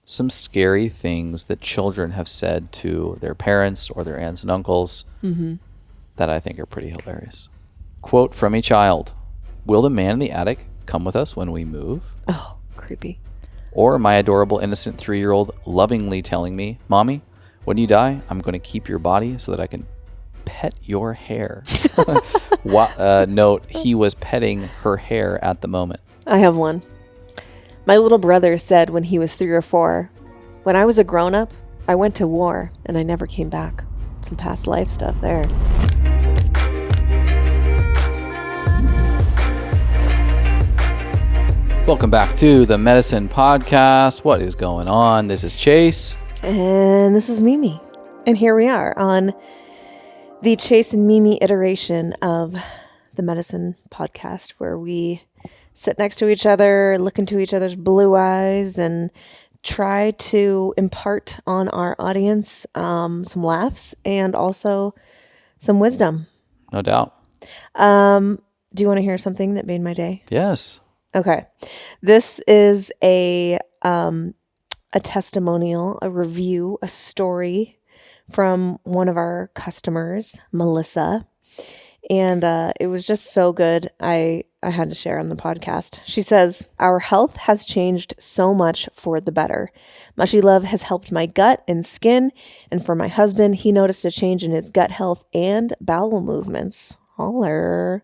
some scary things that children have said to their parents or their aunts and uncles that I think are pretty hilarious. Quote from a child: "Will the man in the attic come with us when we move?" Oh, creepy. Or my adorable, innocent 3-year-old lovingly telling me, "Mommy, when you die, I'm going to keep your body so that I can pet your hair." Note, he was petting her hair at the moment. I have one. My little brother said when he was 3 or 4, "When I was a grown-up, I went to war and I never came back." Some past life stuff there. Welcome back to the Medicine Podcast. What is going on? This is Chase. And this is Mimi. And here we are on the Chase and Mimi iteration of the Medicine Podcast, where we sit next to each other, look into each other's blue eyes, and try to impart on our audience some laughs and also some wisdom. No doubt. Do you want to hear something that made my day? Yes. Okay. This is a testimonial, a review, a story from one of our customers, Melissa. And it was just so good. I had to share on the podcast. She says, "Our health has changed so much for the better. MushyLove has helped my gut and skin. And for my husband, he noticed a change in his gut health and bowel movements." Holler.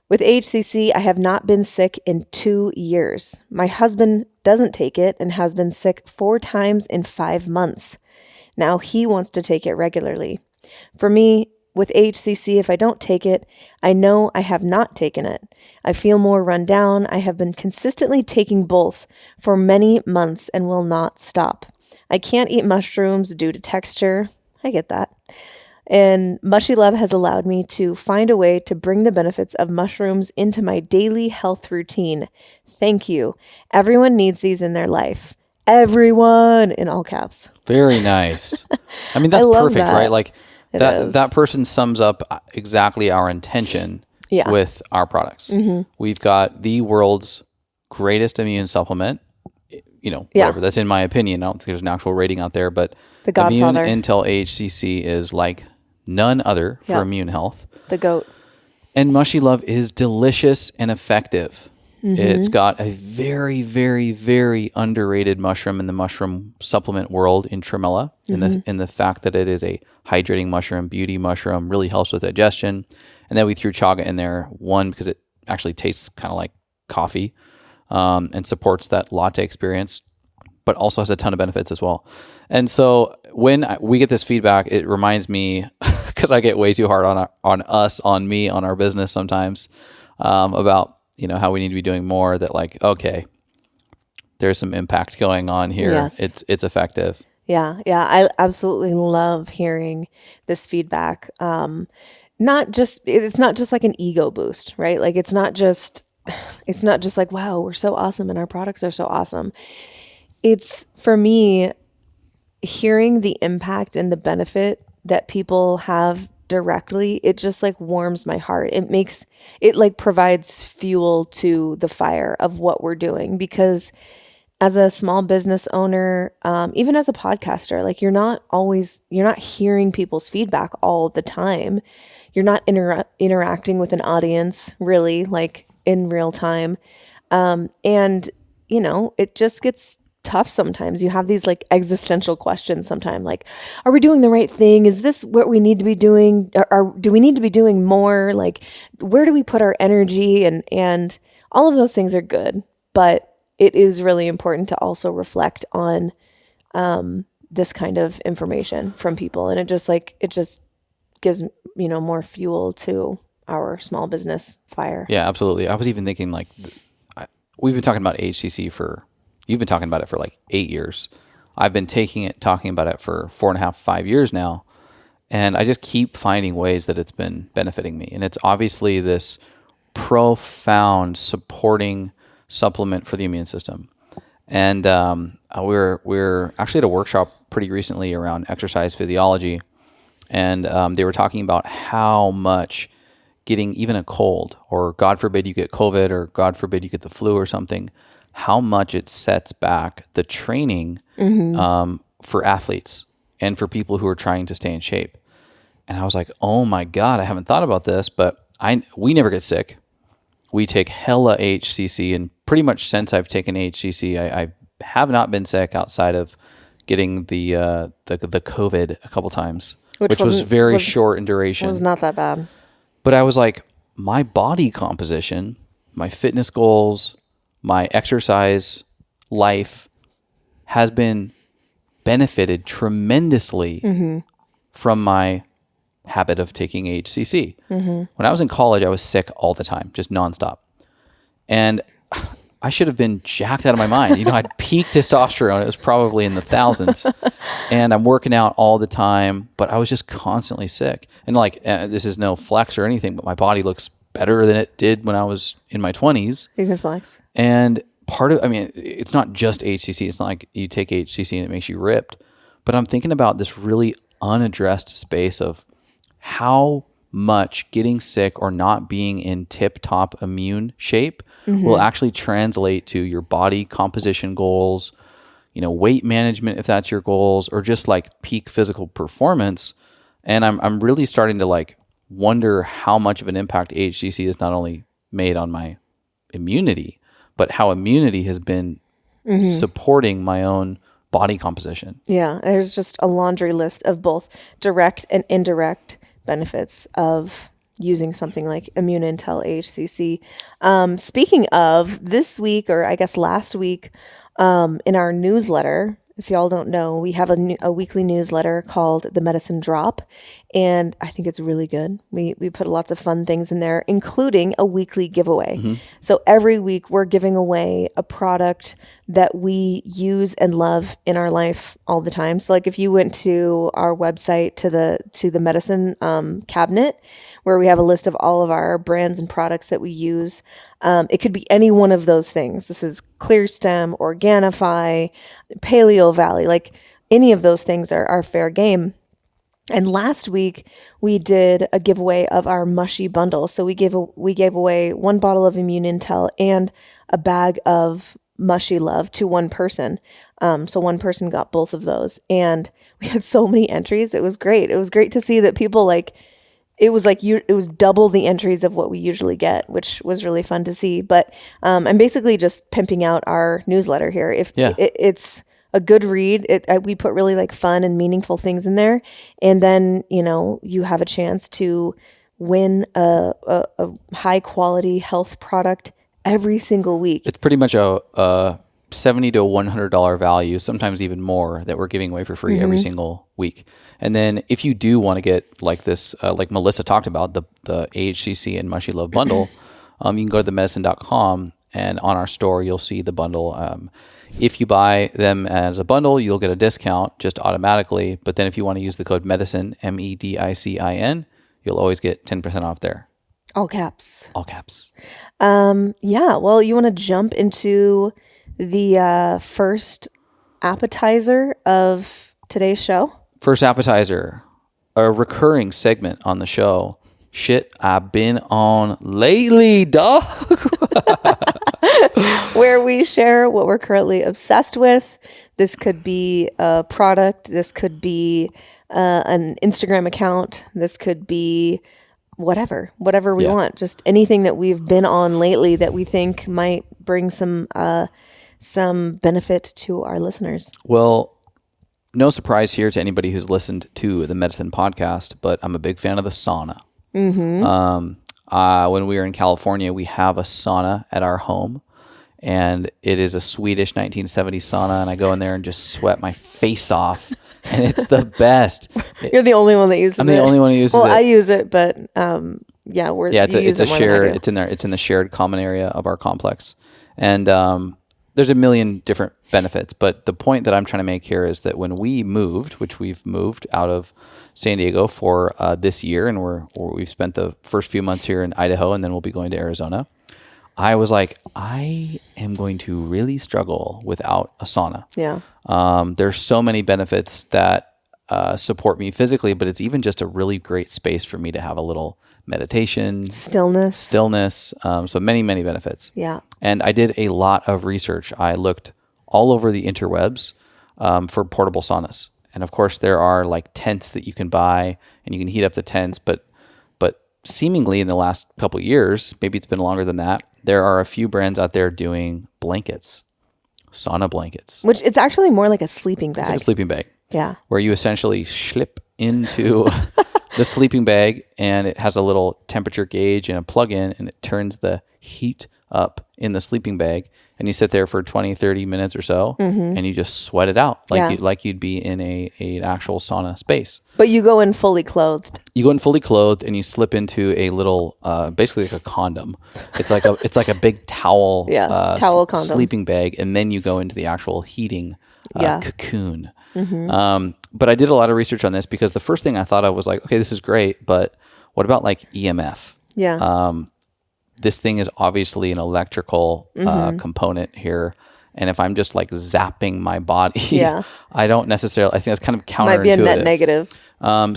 "With AHCC, I have not been sick in 2 years. My husband doesn't take it and has been sick 4 times in 5 months. Now he wants to take it regularly. For me, with AHCC, if I don't take it, I know I have not taken it. I feel more run down. I have been consistently taking both for many months and will not stop. I can't eat mushrooms due to texture." I get that. "And MushyLove has allowed me to find a way to bring the benefits of mushrooms into my daily health routine. Thank you. Everyone needs these in their life. Everyone," in all caps. Very nice. I mean, that's perfect, that. right? Like It that person sums up exactly our intention with our products. We've got the world's greatest immune supplement. Whatever. That's in my opinion. I don't think there's an actual rating out there, but The Godfather. Immune Intel AHCC is like none other for immune health. The GOAT. And MushyLove is delicious and effective. It's got a very, very, very underrated mushroom in the mushroom supplement world in tremella, in the fact that it is a hydrating mushroom, beauty mushroom, really helps with digestion. And then we threw chaga in there, one, because it actually tastes kind of like coffee and supports that latte experience, but also has a ton of benefits as well. And so when we get this feedback, it reminds me, because I get way too hard on our business sometimes, about how we need to be doing more, that like, okay, there's some impact going on here. Yes. It's effective. Yeah. I absolutely love hearing this feedback. It's not just like an ego boost, right? Like it's not just like, wow, we're so awesome and our products are so awesome. It's, for me, hearing the impact and the benefit that people have directly, it just like warms my heart. It like provides fuel to the fire of what we're doing, because as a small business owner, even as a podcaster, like you're not hearing people's feedback all the time. You're not interacting with an audience really like in real time. And it just gets tough sometimes. You have these like existential questions sometimes, like, are we doing the right thing? Is this what we need to be doing? Or do we need to be doing more? Like, where do we put our energy? And all of those things are good, but it is really important to also reflect on this kind of information from people. And it just gives, more fuel to our small business fire. Yeah, absolutely. I was even thinking like, we've been talking about AHCC you've been talking about it for like 8 years. I've been talking about it for 4.5, 5 years now. And I just keep finding ways that it's been benefiting me. And it's obviously this profound supporting supplement for the immune system. And we're actually at a workshop pretty recently around exercise physiology. And they were talking about how much getting even a cold, or God forbid you get COVID, or God forbid you get the flu or something, how much it sets back the training for athletes and for people who are trying to stay in shape. And I was like, oh my God, I haven't thought about this, but we never get sick. We take hella AHCC, and pretty much since I've taken AHCC, I have not been sick outside of getting the COVID a couple times, which was very short in duration. It was not that bad. But I was like, my body composition, my fitness goals, my exercise life has been benefited tremendously from my habit of taking AHCC. When I was in college, I was sick all the time, just nonstop. And I should have been jacked out of my mind. You know, I'd peak testosterone. It was probably in the thousands. And I'm working out all the time, but I was just constantly sick. And like, this is no flex or anything, but my body looks better than it did when I was in my 20s. You can flex. And it's not just HCC. It's not like you take HCC and it makes you ripped. But I'm thinking about this really unaddressed space of how much getting sick or not being in tip-top immune shape will actually translate to your body composition goals, you know, weight management if that's your goals, or just like peak physical performance. And I'm really starting to like wonder how much of an impact AHCC has not only made on my immunity, but how immunity has been supporting my own body composition. Yeah, there's just a laundry list of both direct and indirect benefits of using something like Immune Intel AHCC. Speaking of, this week, or I guess last week, in our newsletter, if y'all don't know, we have a weekly newsletter called The Medicine Drop, and I think it's really good. We put lots of fun things in there, including a weekly giveaway. So every week we're giving away a product that we use and love in our life all the time. So like if you went to our website to the medicine cabinet, where we have a list of all of our brands and products that we use, it could be any one of those things. This is ClearStem, Organifi, Paleo Valley, like any of those things are fair game. And last week we did a giveaway of our mushy bundle. So we gave away one bottle of Immune Intel and a bag of MushyLove to one person. So one person got both of those, and we had so many entries. It was great. It was great to see that people it was double the entries of what we usually get, which was really fun to see. But I'm basically just pimping out our newsletter here. It's a good read. We put really like fun and meaningful things in there, and then you have a chance to win a high quality health product every single week. It's pretty much a $70 to $100 value, sometimes even more, that we're giving away for free every single week. And then if you do want to get like this, like Melissa talked about, the AHCC and MushyLove bundle, you can go to themedicine.com, and on our store you'll see the bundle. If you buy them as a bundle, you'll get a discount just automatically. But then if you want to use the code MEDICINE, MEDICIN, you'll always get 10% off there. All caps. All caps. Yeah. Well, you want to jump into the first appetizer of today's show? First appetizer, a recurring segment on the show. Shit I've been on lately, dog. Where we share what we're currently obsessed with. This could be a product. This could be an Instagram account. This could be whatever we want. Just anything that we've been on lately that we think might bring some benefit to our listeners. Well, no surprise here to anybody who's listened to the Medicine podcast, but I'm a big fan of the sauna. When we were in California, we have a sauna at our home, and it is a Swedish 1970s sauna, and I go in there and just sweat my face off, and it's the best. You're the only one that uses it. I'm the only one who uses it. Well, I use it, but it's a shared. It's in the shared common area of our complex, and there's a million different benefits. But the point that I'm trying to make here is that when we moved, which we've moved out of San Diego for this year, and we've spent the first few months here in Idaho, and then we'll be going to Arizona. I was like, I am going to really struggle without a sauna. Yeah. There's so many benefits that support me physically, but it's even just a really great space for me to have a little meditation, stillness. So many benefits. Yeah. And I did a lot of research. I looked all over the interwebs for portable saunas. And of course, there are like tents that you can buy, and you can heat up the tents. But seemingly in the last couple of years, maybe it's been longer than that, there are a few brands out there doing blankets, sauna blankets. Which it's actually more like a sleeping bag. It's like a sleeping bag. Yeah. Where you essentially slip into the sleeping bag, and it has a little temperature gauge and a plug-in, and it turns the heat up in the sleeping bag, and you sit there for 20, 30 minutes or so, and you just sweat it out like you'd be in an actual sauna space. But you go in fully clothed. You go in fully clothed, and you slip into a little, basically like a condom. It's like a big towel, towel condom sleeping bag, and then you go into the actual heating cocoon. But I did a lot of research on this because the first thing I thought of was like, okay, this is great, but what about like EMF? Yeah. This thing is obviously an electrical component here. And if I'm just like zapping my body, I don't necessarily, I think that's kind of counterintuitive. Might be a net negative.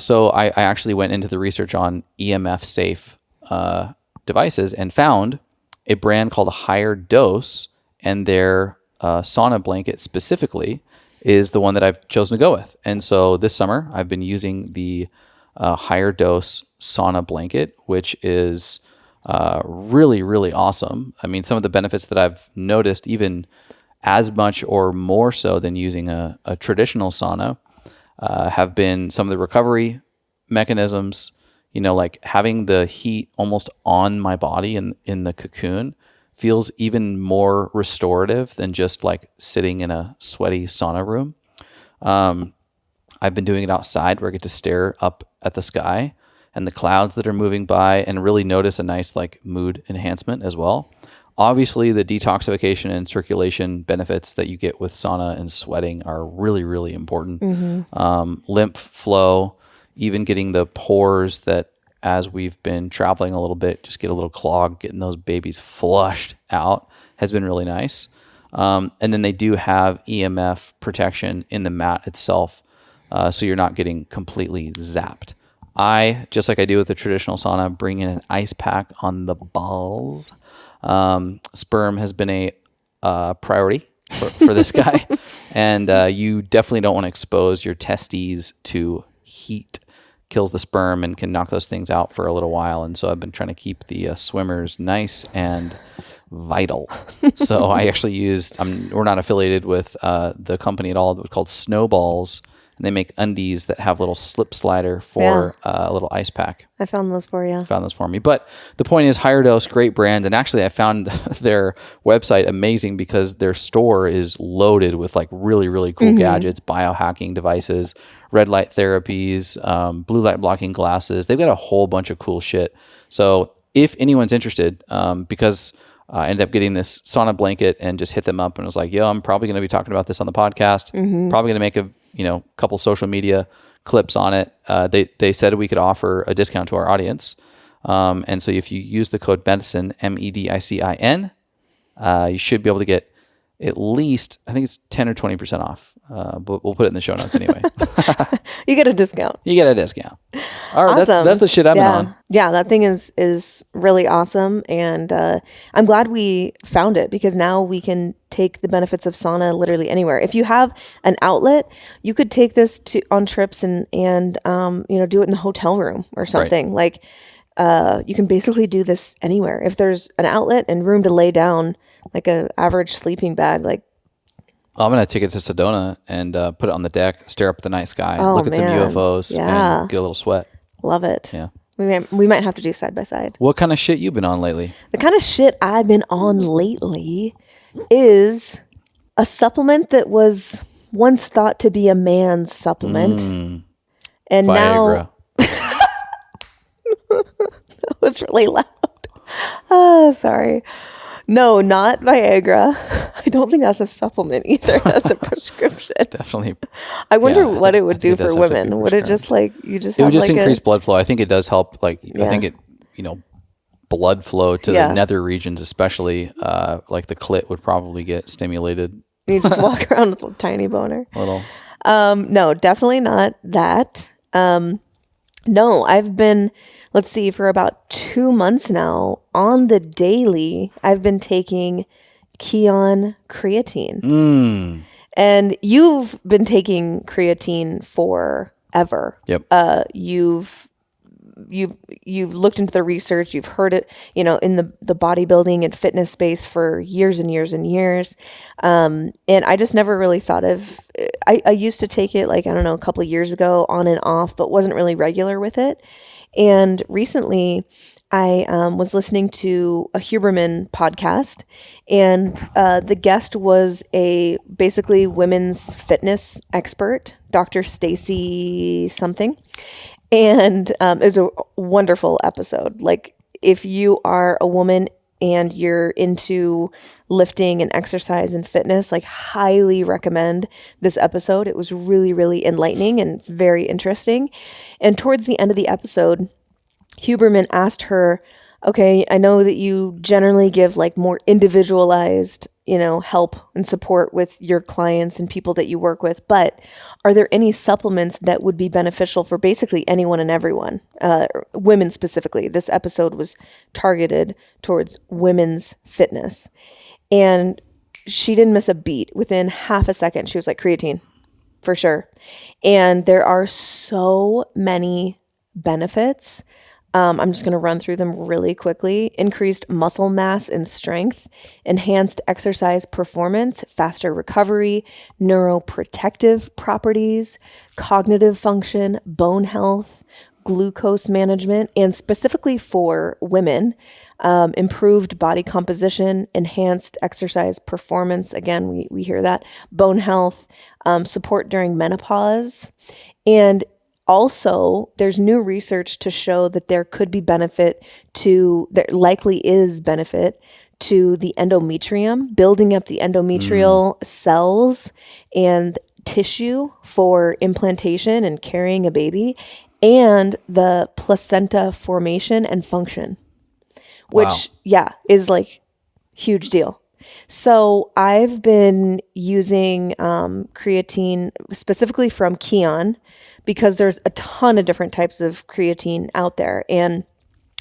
So I actually went into the research on EMF safe devices and found a brand called Higher Dose, and their sauna blanket specifically is the one that I've chosen to go with. And so this summer I've been using the Higher Dose sauna blanket, which is really, really awesome. I mean, some of the benefits that I've noticed, even as much or more so than using a traditional sauna, have been some of the recovery mechanisms, like having the heat almost on my body in the cocoon feels even more restorative than just like sitting in a sweaty sauna room. I've been doing it outside where I get to stare up at the sky and the clouds that are moving by and really notice a nice like mood enhancement as well. Obviously, the detoxification and circulation benefits that you get with sauna and sweating are really, really important. Lymph flow, even getting the pores that, as we've been traveling a little bit, just get a little clogged, getting those babies flushed out has been really nice. And then they do have EMF protection in the mat itself, so you're not getting completely zapped. I, just like I do with the traditional sauna, bring in an ice pack on the balls. Sperm has been a priority for this guy. And you definitely don't want to expose your testes to heat. Kills the sperm and can knock those things out for a little while. And so I've been trying to keep the swimmers nice and vital. So I actually we're not affiliated with the company at all. It's called Snowballs. And they make undies that have a little slip slider for a little ice pack. I found those for you. Found those for me. But the point is, Higher Dose, great brand. And actually, I found their website amazing because their store is loaded with like really, really cool gadgets, biohacking devices, red light therapies, blue light blocking glasses. They've got a whole bunch of cool shit. So if anyone's interested, because I ended up getting this sauna blanket and just hit them up and was like, yo, I'm probably going to be talking about this on the podcast. Probably going to make a couple social media clips on it. They said we could offer a discount to our audience. And so if you use the code MEDICINE, MEDICIN, you should be able to get at least, I think it's 10 or 20% off. But we'll put it in the show notes anyway. You get a discount. You get a discount. All right, awesome. that's the shit I've been on. Yeah, that thing is really awesome. And I'm glad we found it because now we can take the benefits of sauna literally anywhere. If you have an outlet, you could take this on trips and do it in the hotel room or something. Right. Like you can basically do this anywhere. If there's an outlet and room to lay down like a average sleeping bag, like I'm going to take it to Sedona and put it on the deck, stare up at the night sky, look at some UFOs, and get a little sweat. Love it. Yeah. We might have to do side by side. What kind of shit you been on lately? The kind of shit I've been on lately is a supplement that was once thought to be a man's supplement. And Viagra. now... That was really loud. Oh, sorry. No, not Viagra. I don't think that's a supplement either. That's a prescription. Definitely. I wonder what it would do for women. Would it just like you just? It would just increase blood flow. I think it does help. Like I think it, blood flow to the nether regions, especially like the clit would probably get stimulated. You just walk around with a tiny boner. A little. No, definitely not that. No, I've been, let's see, for about 2 months now on the daily, I've been taking Kion creatine. And you've been taking creatine forever. Yep. You've looked into the research, you've heard it, in the bodybuilding and fitness space for years and years and years. And I just never really thought of, I used to take it like, I don't know, a couple of years ago on and off, but wasn't really regular with it. And recently I was listening to a Huberman podcast, and the guest was a basically women's fitness expert, Dr. Stacy something. And it was a wonderful episode. Like, if you are a woman and you're into lifting and exercise and fitness, like, highly recommend this episode. It was really, really enlightening and very interesting. And towards the end of the episode, Huberman asked her, okay, I know that you generally give like more individualized, help and support with your clients and people that you work with, but are there any supplements that would be beneficial for basically anyone and everyone, women specifically? This episode was targeted towards women's fitness. And she didn't miss a beat. Within half a second, she was like, creatine, for sure. And there are so many benefits. I'm just going to run through them really quickly. Increased muscle mass and strength, enhanced exercise performance, faster recovery, neuroprotective properties, cognitive function, bone health, glucose management, and specifically for women, improved body composition, enhanced exercise performance. Again, we hear that. Bone health, support during menopause, and also, there's new research to show that there likely is benefit to the endometrium, building up the endometrial cells and tissue for implantation and carrying a baby, and the placenta formation and function, which, is like huge deal. So I've been using creatine specifically from Kion, because there's a ton of different types of creatine out there. And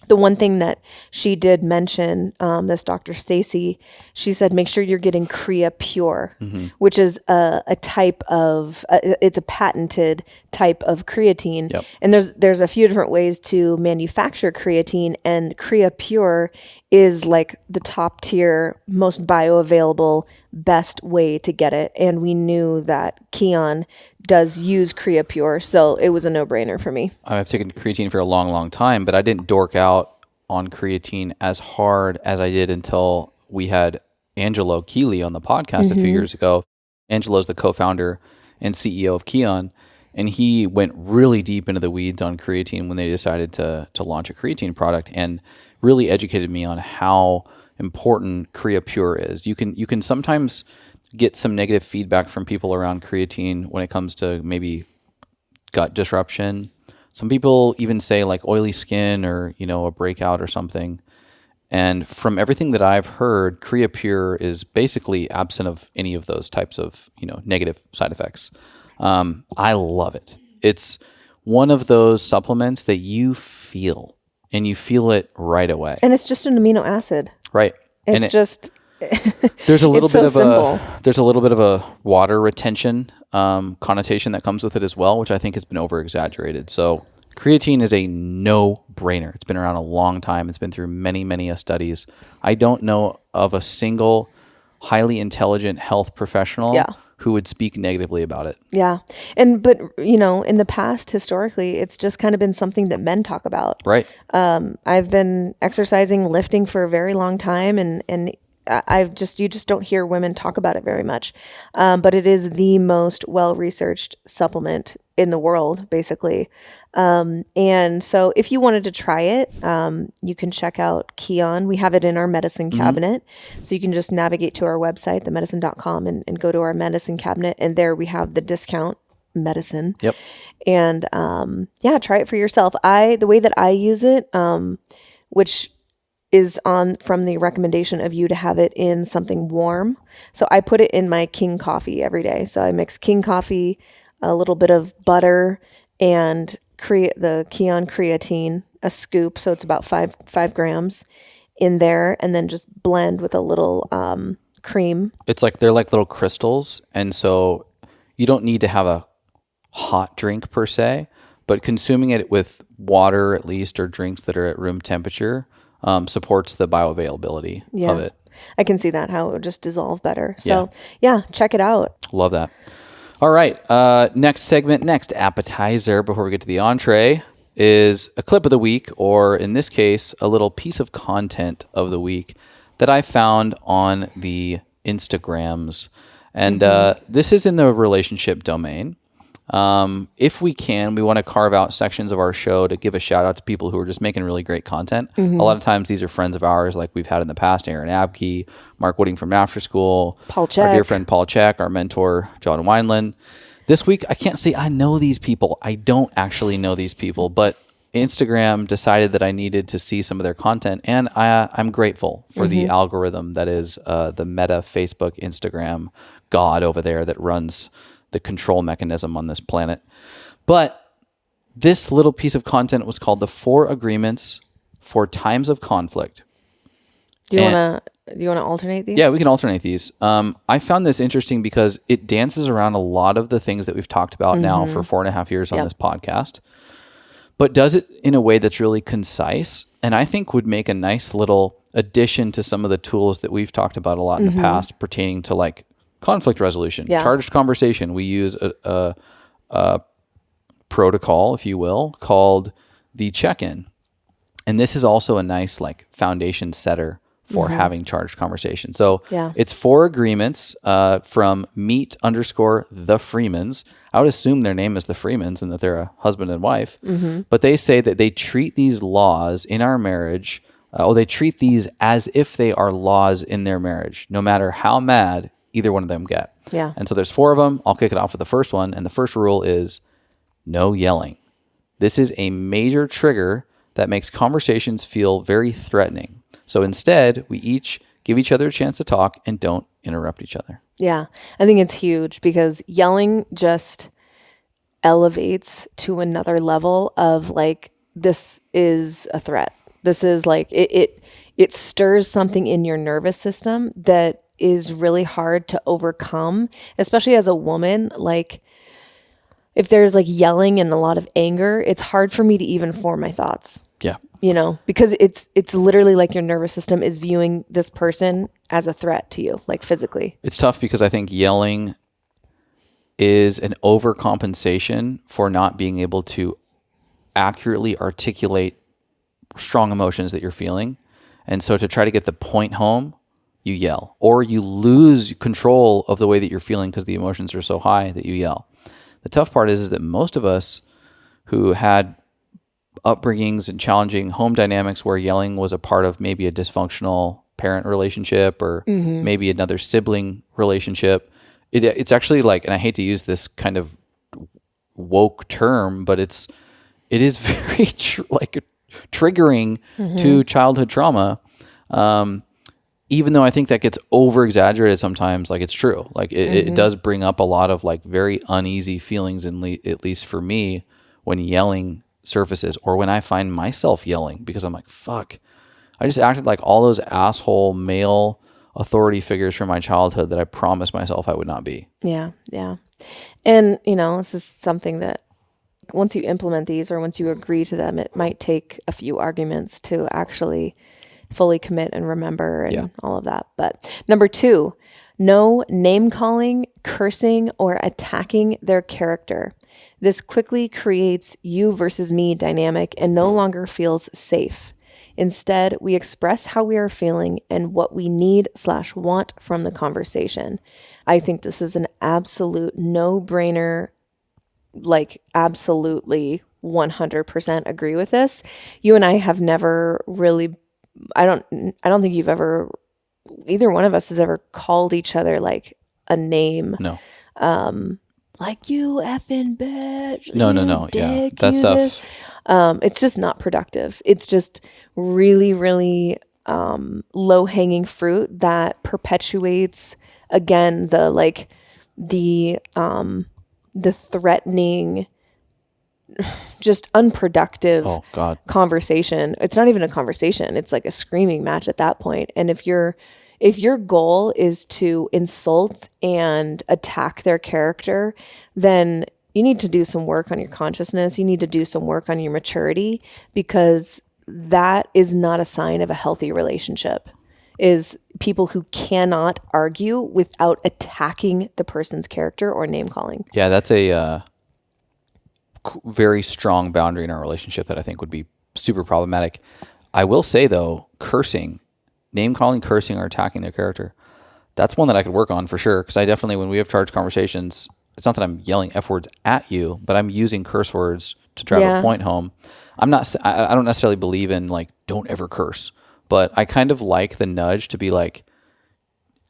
the one thing that she did mention, this Dr. Stacy, she said, make sure you're getting Crea Pure, which is a type of, it's a patented type of creatine. Yep. And there's a few different ways to manufacture creatine, and Crea Pure is like the top tier, most bioavailable, best way to get it. And we knew that Kion does use Crea Pure, so it was a no-brainer for me. I've taken creatine for a long, long time, but I didn't dork out on creatine as hard as I did until we had Angelo Keeley on the podcast a few years ago. Angelo's the co-founder and CEO of Kion, and he went really deep into the weeds on creatine when they decided to launch a creatine product, and really educated me on how important Crea Pure is. You can sometimes get some negative feedback from people around creatine when it comes to maybe gut disruption. Some people even say like oily skin or, a breakout or something. And from everything that I've heard, Crea Pure is basically absent of any of those types of, negative side effects. I love it. It's one of those supplements that you feel, and you feel it right away. And it's just an amino acid. Right. There's a little bit of a water retention connotation that comes with it as well, which I think has been over exaggerated. So creatine is a no-brainer. It's been around a long time. It's been through many, many studies. I don't know of a single highly intelligent health professional who would speak negatively about it. Yeah. But in the past, historically, it's just kind of been something that men talk about. Right. I've been exercising, lifting for a very long time, and you just don't hear women talk about it very much. But it is the most well-researched supplement in the world, basically. And so if you wanted to try it, you can check out Kion. We have it in our medicine cabinet. So you can just navigate to our website, themedicine.com, and go to our medicine cabinet. And there we have the discount medicine. Yep. And try it for yourself. The way that I use it, which is from the recommendation of you to have it in something warm. So I put it in my King coffee every day. So I mix King coffee, a little bit of butter, and creatine, a scoop, so it's about 5 grams in there, and then just blend with a little cream. It's like they're like little crystals, and so you don't need to have a hot drink per se, but consuming it with water at least, or drinks that are at room temperature, supports the bioavailability of it. I can see that, how it would just dissolve better. So yeah, check it out. Love that. All right. Next segment, next appetizer before we get to the entree is a clip of the week, or in this case, a little piece of content of the week that I found on the Instagrams. And this is in the relationship domain. If we can, we want to carve out sections of our show to give a shout out to people who are just making really great content. A lot of times these are friends of ours, like we've had in the past, Aaron Abke, Mark Wooding from After School, Paul Check, our dear friend Paul Check, our mentor, John Wineland. This week, I can't say I know these people. I don't actually know these people, but Instagram decided that I needed to see some of their content, and I'm grateful for the algorithm that is the Meta, Facebook, Instagram god over there that runs the control mechanism on this planet. But this little piece of content was called the 4 Agreements for Times of Conflict. Do you want to alternate these? Yeah, we can alternate these. I found this interesting because it dances around a lot of the things that we've talked about now for 4.5 years on this podcast, but does it in a way that's really concise, and I think would make a nice little addition to some of the tools that we've talked about a lot in the past pertaining to like conflict resolution, charged conversation. We use a protocol, if you will, called the check-in. And this is also a nice like foundation setter for having charged conversation. So it's 4 agreements from meet_the Freemans. I would assume their name is the Freemans and that they're a husband and wife. But they say that they treat these laws in our marriage, they treat these as if they are laws in their marriage, no matter how mad either one of them get. Yeah. And so there's 4 of them. I'll kick it off with the first one. And the first rule is no yelling. This is a major trigger that makes conversations feel very threatening. So instead, we each give each other a chance to talk and don't interrupt each other. Yeah. I think it's huge because yelling just elevates to another level of like, this is a threat. This is like, it stirs something in your nervous system that is really hard to overcome, especially as a woman. Like if there's like yelling and a lot of anger, it's hard for me to even form my thoughts. Yeah. You know, because it's literally like your nervous system is viewing this person as a threat to you, like physically. It's tough because I think yelling is an overcompensation for not being able to accurately articulate strong emotions that you're feeling. And so to try to get the point home, you yell, or you lose control of the way that you're feeling because the emotions are so high that you yell. The tough part is that most of us who had upbringings and challenging home dynamics where yelling was a part of maybe a dysfunctional parent relationship or maybe another sibling relationship, it's actually like, and I hate to use this kind of woke term, but it is very triggering to childhood trauma. Even though I think that gets over exaggerated sometimes, like it's true. Like it does bring up a lot of like very uneasy feelings, at least for me, when yelling surfaces or when I find myself yelling because I'm like, fuck, I just acted like all those asshole male authority figures from my childhood that I promised myself I would not be. Yeah. Yeah. And you know, this is something that once you implement these or once you agree to them, it might take a few arguments to actually fully commit and remember and all of that. But number 2, no name calling, cursing, or attacking their character. This quickly creates you versus me dynamic and no longer feels safe. Instead, we express how we are feeling and what we need/want from the conversation. I think this is an absolute no-brainer, like absolutely 100% agree with this. You and I have never really, I don't think you've ever, either one of us has ever called each other like a name. No. Like you effing bitch. No. Dick, yeah. That stuff. This. It's just not productive. It's just really, really low hanging fruit that perpetuates again the threatening just unproductive Oh God. conversation. It's not even a conversation. It's like a screaming match at that point. And if your goal is to insult and attack their character, then you need to do some work on your consciousness. You need to do some work on your maturity, because that is not a sign of a healthy relationship, is people who cannot argue without attacking the person's character or name calling. Yeah, that's a very strong boundary in our relationship that I think would be super problematic. I will say though, cursing, name calling, cursing, or attacking their character, that's one that I could work on for sure. Because I definitely, when we have charged conversations, it's not that I'm yelling F words at you, but I'm using curse words to drive a point home. I don't necessarily believe in like, don't ever curse, but I kind of like the nudge to be like,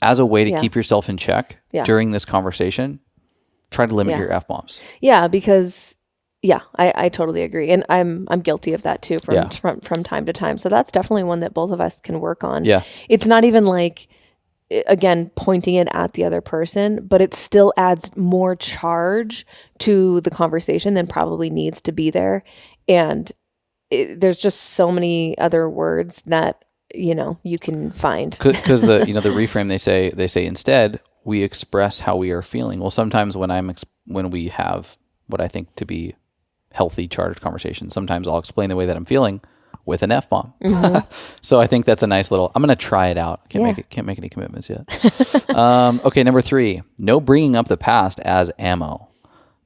as a way to keep yourself in check during this conversation, try to limit your F-bombs. Yeah, because I totally agree. And I'm guilty of that too from time to time. So that's definitely one that both of us can work on. Yeah. It's not even like, again, pointing it at the other person, but it still adds more charge to the conversation than probably needs to be there. And there's just so many other words that, you can find. Because the reframe, they say instead, we express how we are feeling. Well, sometimes when we have what I think to be healthy charged conversation, sometimes I'll explain the way that I'm feeling with an F-bomb. So I think that's a nice little, I'm going to try it out. Can't make any commitments yet. Okay. Number 3, no bringing up the past as ammo.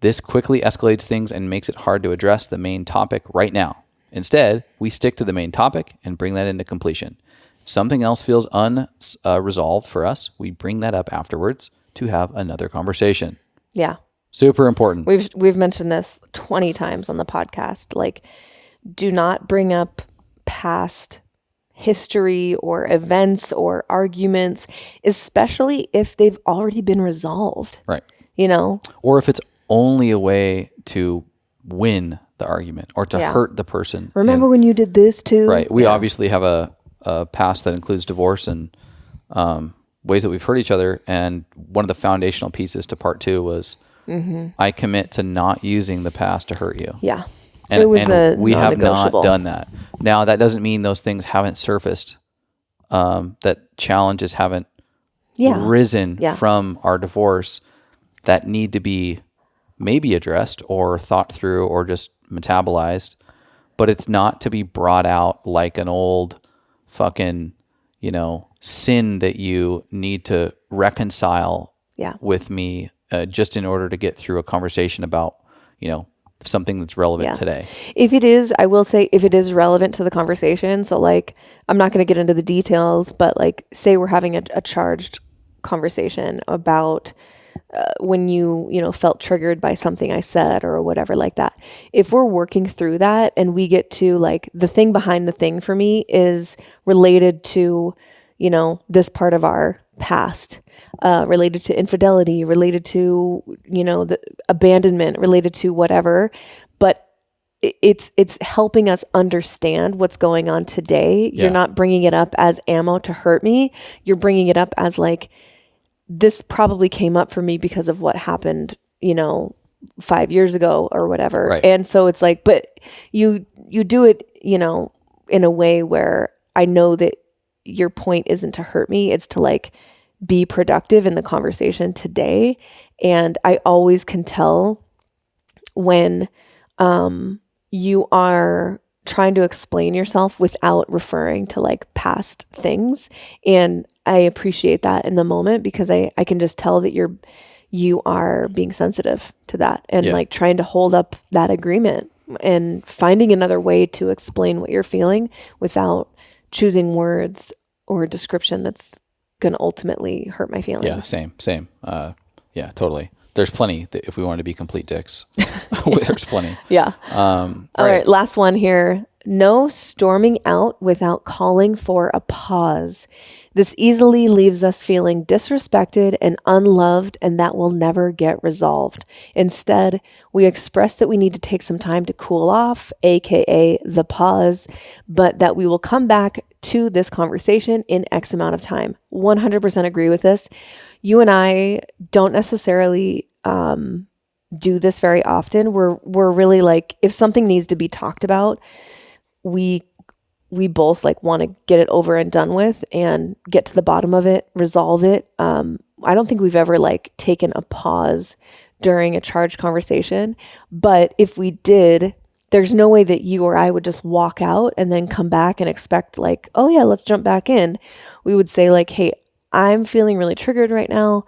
This quickly escalates things and makes it hard to address the main topic right now. Instead, we stick to the main topic and bring that into completion. If something else feels unresolved for us, we bring that up afterwards to have another conversation. Yeah. Super important. We've mentioned this 20 times on the podcast. Like, do not bring up past history or events or arguments, especially if they've already been resolved. Right. Or if it's only a way to win the argument or to hurt the person. Remember when you did this too? Right. We obviously have a past that includes divorce and ways that we've hurt each other. And one of the foundational pieces to part 2 was I commit to not using the past to hurt you. Yeah. And we have not done that. Now, that doesn't mean those things haven't surfaced, that challenges haven't risen from our divorce that need to be maybe addressed or thought through or just metabolized. But it's not to be brought out like an old fucking, sin that you need to reconcile with me just in order to get through a conversation about, something that's relevant today. If it is, I will say, if it is relevant to the conversation, so like, I'm not going to get into the details, but like, say we're having a charged conversation about when you felt triggered by something I said or whatever like that. If we're working through that and we get to like, the thing behind the thing for me is related to, this part of our past, related to infidelity, related to, the abandonment, related to whatever, but it's helping us understand what's going on today. You're not bringing it up as ammo to hurt me. You're bringing it up as like, this probably came up for me because of what happened, 5 years ago or whatever. Right. And so it's like, but you do it, in a way where I know that your point isn't to hurt me. It's to like be productive in the conversation today. And I always can tell when you are trying to explain yourself without referring to like past things. And I appreciate that in the moment because I can just tell that you are being sensitive to that and like trying to hold up that agreement and finding another way to explain what you're feeling without choosing words or description that's going to ultimately hurt my feelings. Yeah, same. Yeah, totally. There's plenty if we want to be complete dicks. There's plenty. Yeah. All right. Last one here. No storming out without calling for a pause. This easily leaves us feeling disrespected and unloved, and that will never get resolved. Instead, we express that we need to take some time to cool off, aka the pause, but that we will come back to this conversation in X amount of time. 100% agree with this. You and I don't necessarily do this very often. We're really like, if something needs to be talked about, we both like want to get it over and done with and get to the bottom of it, resolve it. I don't think we've ever like taken a pause during a charged conversation, but if we did, there's no way that you or I would just walk out and then come back and expect like, oh yeah, let's jump back in. We would say like, hey, I'm feeling really triggered right now.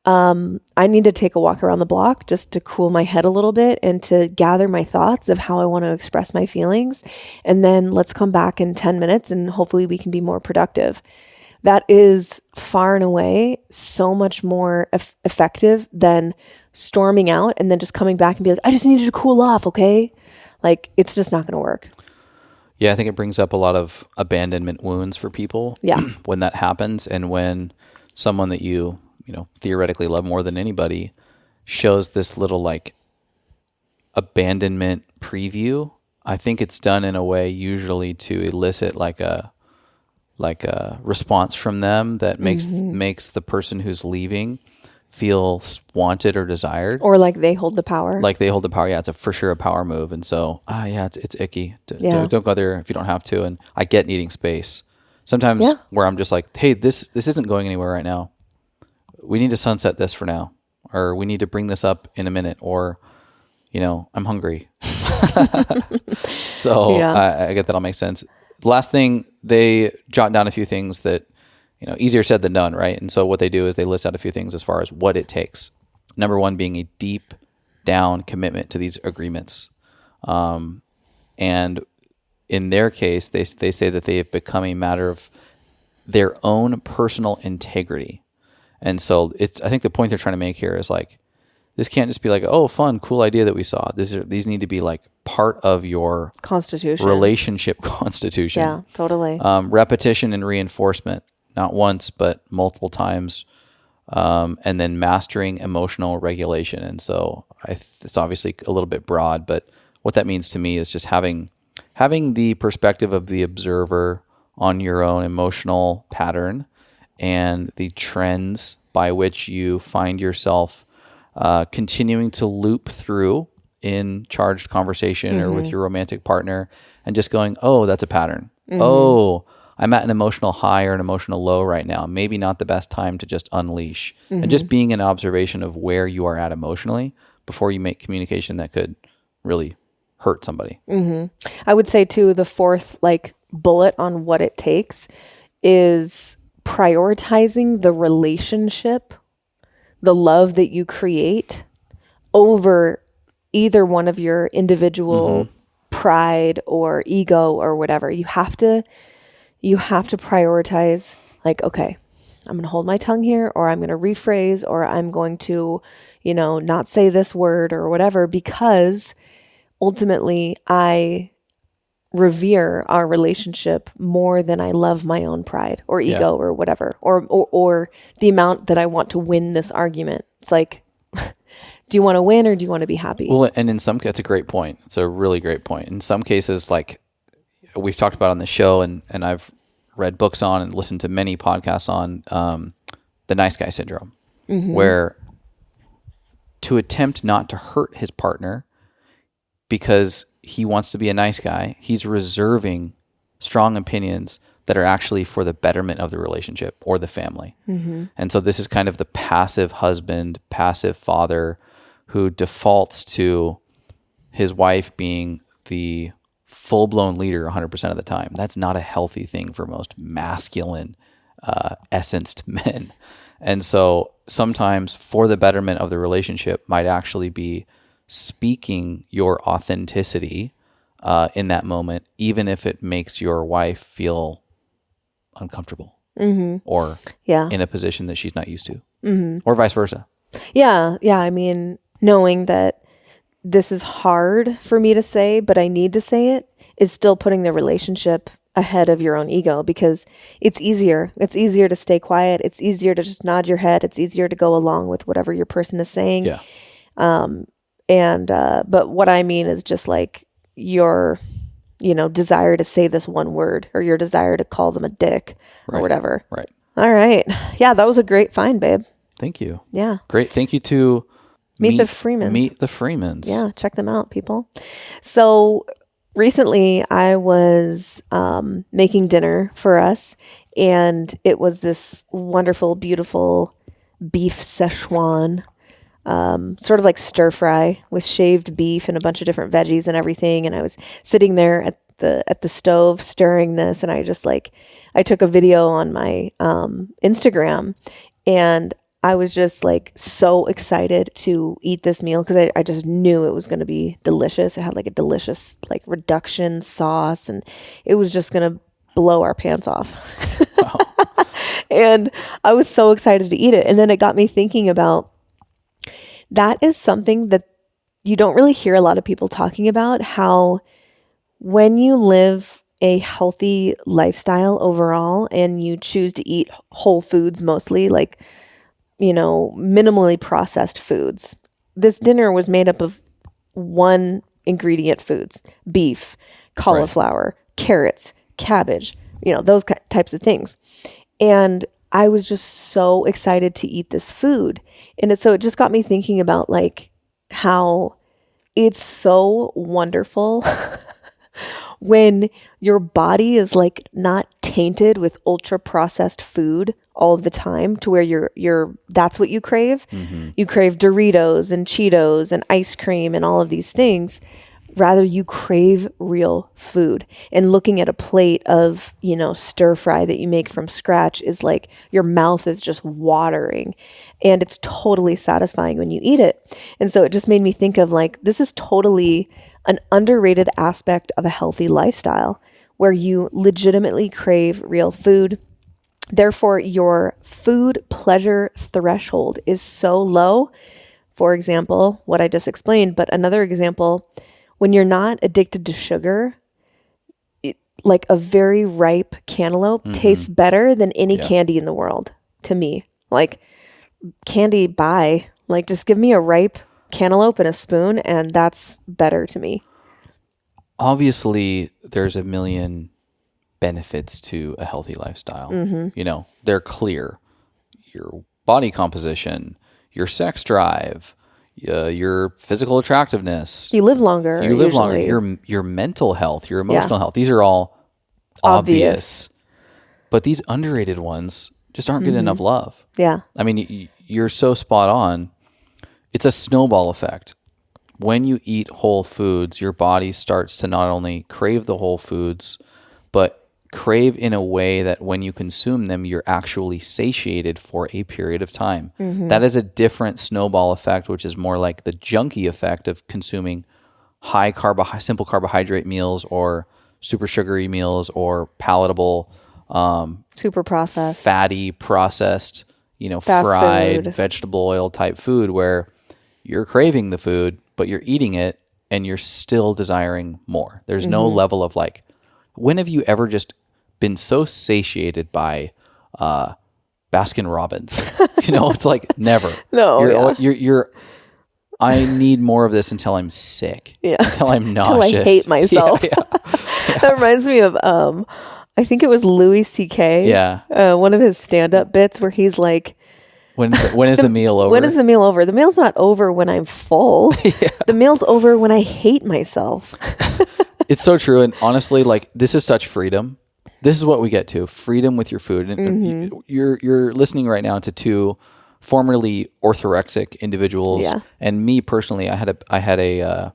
I need to take a walk around the block just to cool my head a little bit and to gather my thoughts of how I want to express my feelings. And then let's come back in 10 minutes and hopefully we can be more productive. That is far and away so much more effective than storming out and then just coming back and be like, I just need you to cool off, okay? Like, it's just not going to work. Yeah, I think it brings up a lot of abandonment wounds for people. Yeah. When that happens, and when someone that you theoretically love more than anybody shows this little like abandonment preview, I think it's done in a way usually to elicit like a response from them that makes the person who's leaving feel wanted or desired, or like they hold the power. Yeah, it's for sure a power move. And so it's icky. Don't go there if you don't have to. And I get needing space sometimes where I'm just like, hey, this isn't going anywhere right now. We need to sunset this for now, or we need to bring this up in a minute, or I'm hungry. So I get that all makes sense. The last thing, they jot down a few things that, easier said than done, right? And so what they do is they list out a few things as far as what it takes. Number one being a deep down commitment to these agreements. And in their case, they say that they have become a matter of their own personal integrity. And so I think the point they're trying to make here is like, this can't just be like, oh, fun, cool idea that we saw. These need to be like part of your constitution, relationship constitution. Yeah, totally. Repetition and reinforcement, not once, but multiple times. And then mastering emotional regulation. And so it's obviously a little bit broad, but what that means to me is just having the perspective of the observer on your own emotional pattern and the trends by which you find yourself continuing to loop through in charged conversation or with your romantic partner, and just going, oh, that's a pattern. Oh, I'm at an emotional high or an emotional low right now. Maybe not the best time to just unleash. And just being an observation of where you are at emotionally before you make communication that could really hurt somebody. I would say too, the fourth like bullet on what it takes is prioritizing the relationship, the love that you create over either one of your individual pride or ego or whatever. You have to prioritize like, okay, I'm going to hold my tongue here, or I'm going to rephrase, or I'm going to, not say this word or whatever, because ultimately I revere our relationship more than I love my own pride or ego or whatever, or the amount that I want to win this argument. It's like, do you want to win or do you want to be happy? Well, and in some cases, it's a great point. It's a really great point. In some cases, like we've talked about on the show, and I've read books on and listened to many podcasts on the nice guy syndrome, where to attempt not to hurt his partner because he wants to be a nice guy, he's reserving strong opinions that are actually for the betterment of the relationship or the family. And so this is kind of the passive husband, passive father who defaults to his wife being the full-blown leader 100% of the time. That's not a healthy thing for most masculine, essenced men. And so sometimes for the betterment of the relationship might actually be speaking your authenticity in that moment, even if it makes your wife feel uncomfortable or in a position that she's not used to, or vice versa. Yeah. I mean, knowing that this is hard for me to say, but I need to say it, is still putting the relationship ahead of your own ego, because it's easier. It's easier to stay quiet. It's easier to just nod your head. It's easier to go along with whatever your person is saying. Yeah. But what I mean is just like your, desire to say this one word, or your desire to call them a dick or whatever. Right. All right. Yeah, that was a great find, babe. Thank you. Yeah. Great. Thank you to Meet the Freemans. Meet the Freemans. Yeah, check them out, people. So recently I was making dinner for us, and it was this wonderful, beautiful beef Szechuan, sort of like stir fry with shaved beef and a bunch of different veggies and everything. And I was sitting there at the stove stirring this, and I took a video on my Instagram, and I was just like so excited to eat this meal because I just knew it was going to be delicious. It had like a delicious like reduction sauce, and it was just going to blow our pants off. Wow. And I was so excited to eat it. And then it got me thinking about that is something that you don't really hear a lot of people talking about, how when you live a healthy lifestyle overall and you choose to eat whole foods mostly, like, minimally processed foods. This dinner was made up of one ingredient foods: beef, cauliflower, carrots, cabbage, those types of things. And I was just so excited to eat this food. And so it just got me thinking about like how it's so wonderful when your body is like not tainted with ultra processed food all of the time to where you're that's what you crave. Mm-hmm. You crave Doritos and Cheetos and ice cream and all of these things. Rather, you crave real food. And looking at a plate of, stir fry that you make from scratch is like your mouth is just watering, and it's totally satisfying when you eat it. And so it just made me think of like, this is totally an underrated aspect of a healthy lifestyle where you legitimately crave real food. Therefore, your food pleasure threshold is so low. For example, what I just explained, but another example, when you're not addicted to sugar, like a very ripe cantaloupe tastes better than any candy in the world to me. Like candy, bye. Like just give me a ripe cantaloupe and a spoon, and that's better to me. Obviously, there's a million benefits to a healthy lifestyle. Mm-hmm. They're clear. Your body composition, your sex drive, your physical attractiveness. You live longer. Your mental health, your emotional health. These are all obvious. But these underrated ones just aren't getting enough love. Yeah. I mean, you're so spot on. It's a snowball effect. When you eat whole foods, your body starts to not only crave the whole foods, but crave in a way that when you consume them, you're actually satiated for a period of time. Mm-hmm. That is a different snowball effect, which is more like the junkie effect of consuming simple carbohydrate meals or super sugary meals or palatable, super processed, fatty, processed, fast fried food, vegetable oil type food where you're craving the food, but you're eating it and you're still desiring more. There's no level of like, when have you ever just been so satiated by Baskin Robbins? It's like never. No, you're I need more of this until I'm sick. Yeah. Until I'm nauseous. Until I hate myself. Yeah. That reminds me of I think it was Louis C.K. Yeah. One of his stand-up bits where he's like, when is the meal over? When is the meal over? The meal's not over when I'm full. Yeah. The meal's over when I hate myself. It's so true. And honestly, like, this is such freedom. This is what we get to, freedom with your food. And you're listening right now to two formerly orthorexic individuals. Yeah. And me personally, I had a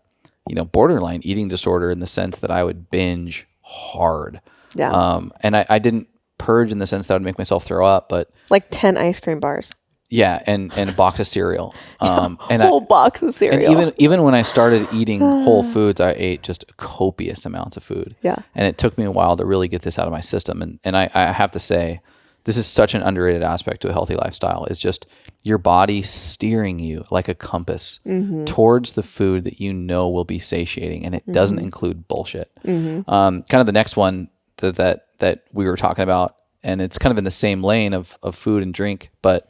borderline eating disorder in the sense that I would binge hard. Yeah. And I didn't purge in the sense that I would make myself throw up, but like 10 ice cream bars. Yeah, and a box of cereal. And a whole box of cereal. And even when I started eating whole foods, I ate just copious amounts of food. Yeah. And it took me a while to really get this out of my system. And I have to say, this is such an underrated aspect to a healthy lifestyle. It's just your body steering you like a compass towards the food that you know will be satiating, and it doesn't include bullshit. Kind of the next one that we were talking about, and it's kind of in the same lane of food and drink, but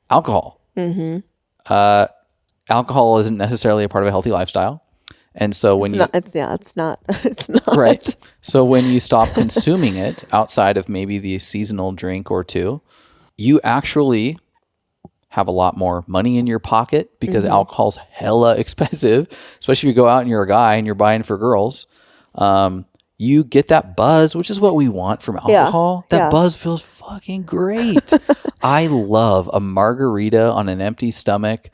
alcohol. Alcohol isn't necessarily a part of a healthy lifestyle. And so it's not. Right. So when you stop consuming it outside of maybe the seasonal drink or two, you actually have a lot more money in your pocket because alcohol's hella expensive, especially if you go out and you're a guy and you're buying for girls. You get that buzz, which is what we want from alcohol. That buzz feels fucking great. I love a margarita on an empty stomach,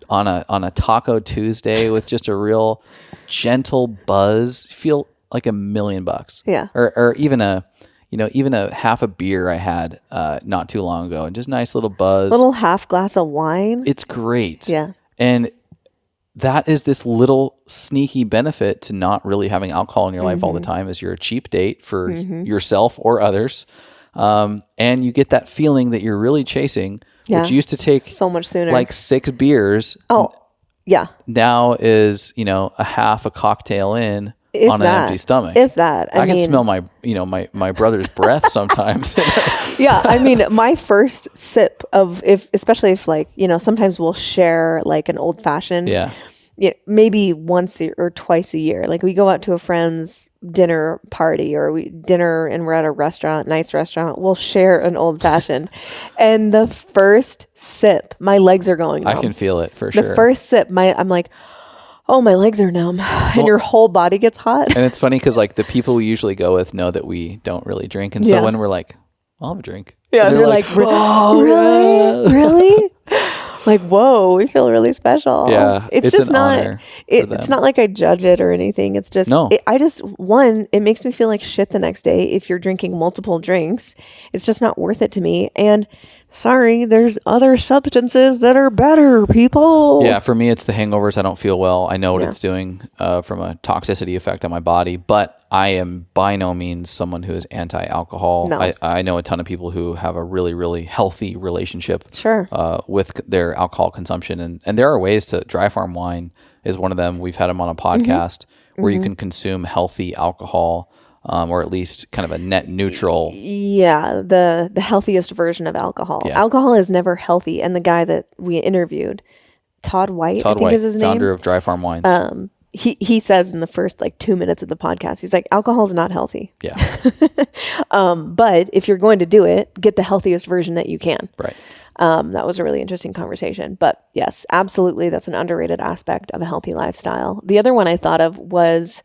on a Taco Tuesday with just a real gentle buzz. Feel like $1,000,000. Yeah. Or even a half a beer I had not too long ago, and just nice little buzz. Little half glass of wine. It's great. Yeah. And that is this little sneaky benefit to not really having alcohol in your life all the time, is you're a cheap date for yourself or others. And you get that feeling that you're really chasing, which used to take so much sooner, like 6 beers. Oh, yeah. Now is, a half a cocktail in on an empty stomach. If that. I can smell my brother's breath sometimes. Yeah. I mean, my first sip of, especially if like, sometimes we'll share like an old fashioned. Yeah. Maybe once or twice a year. Like we go out to a friend's dinner party or dinner and we're at a restaurant, nice restaurant. We'll share an old fashioned. And the first sip, my legs are going numb. I can feel it for sure. The first sip, I'm like, oh, my legs are numb. And your whole body gets hot. And it's funny because like the people we usually go with know that we don't really drink. And so when we're like, I'll have a drink. Yeah, they're like, oh, really? Really? Like, whoa, we feel really special. Yeah, it's just not. It's not like I judge it or anything. It's just, it makes me feel like shit the next day. If you're drinking multiple drinks, it's just not worth it to me. And sorry, there's other substances that are better, people. Yeah, for me, it's the hangovers. I don't feel well. I know what it's doing from a toxicity effect on my body, but I am by no means someone who is anti-alcohol. No. I know a ton of people who have a really, really healthy relationship with their alcohol consumption. And there are ways to, Dry Farm Wine is one of them. We've had them on a podcast where you can consume healthy alcohol, or at least kind of a net neutral. Yeah, the healthiest version of alcohol. Yeah. Alcohol is never healthy. And the guy that we interviewed, Todd White, I think is his name. Founder of Dry Farm Wines. He says in the first like 2 minutes of the podcast, he's like, alcohol is not healthy. Yeah. But if you're going to do it, get the healthiest version that you can. Right. That was a really interesting conversation. But yes, absolutely. That's an underrated aspect of a healthy lifestyle. The other one I thought of was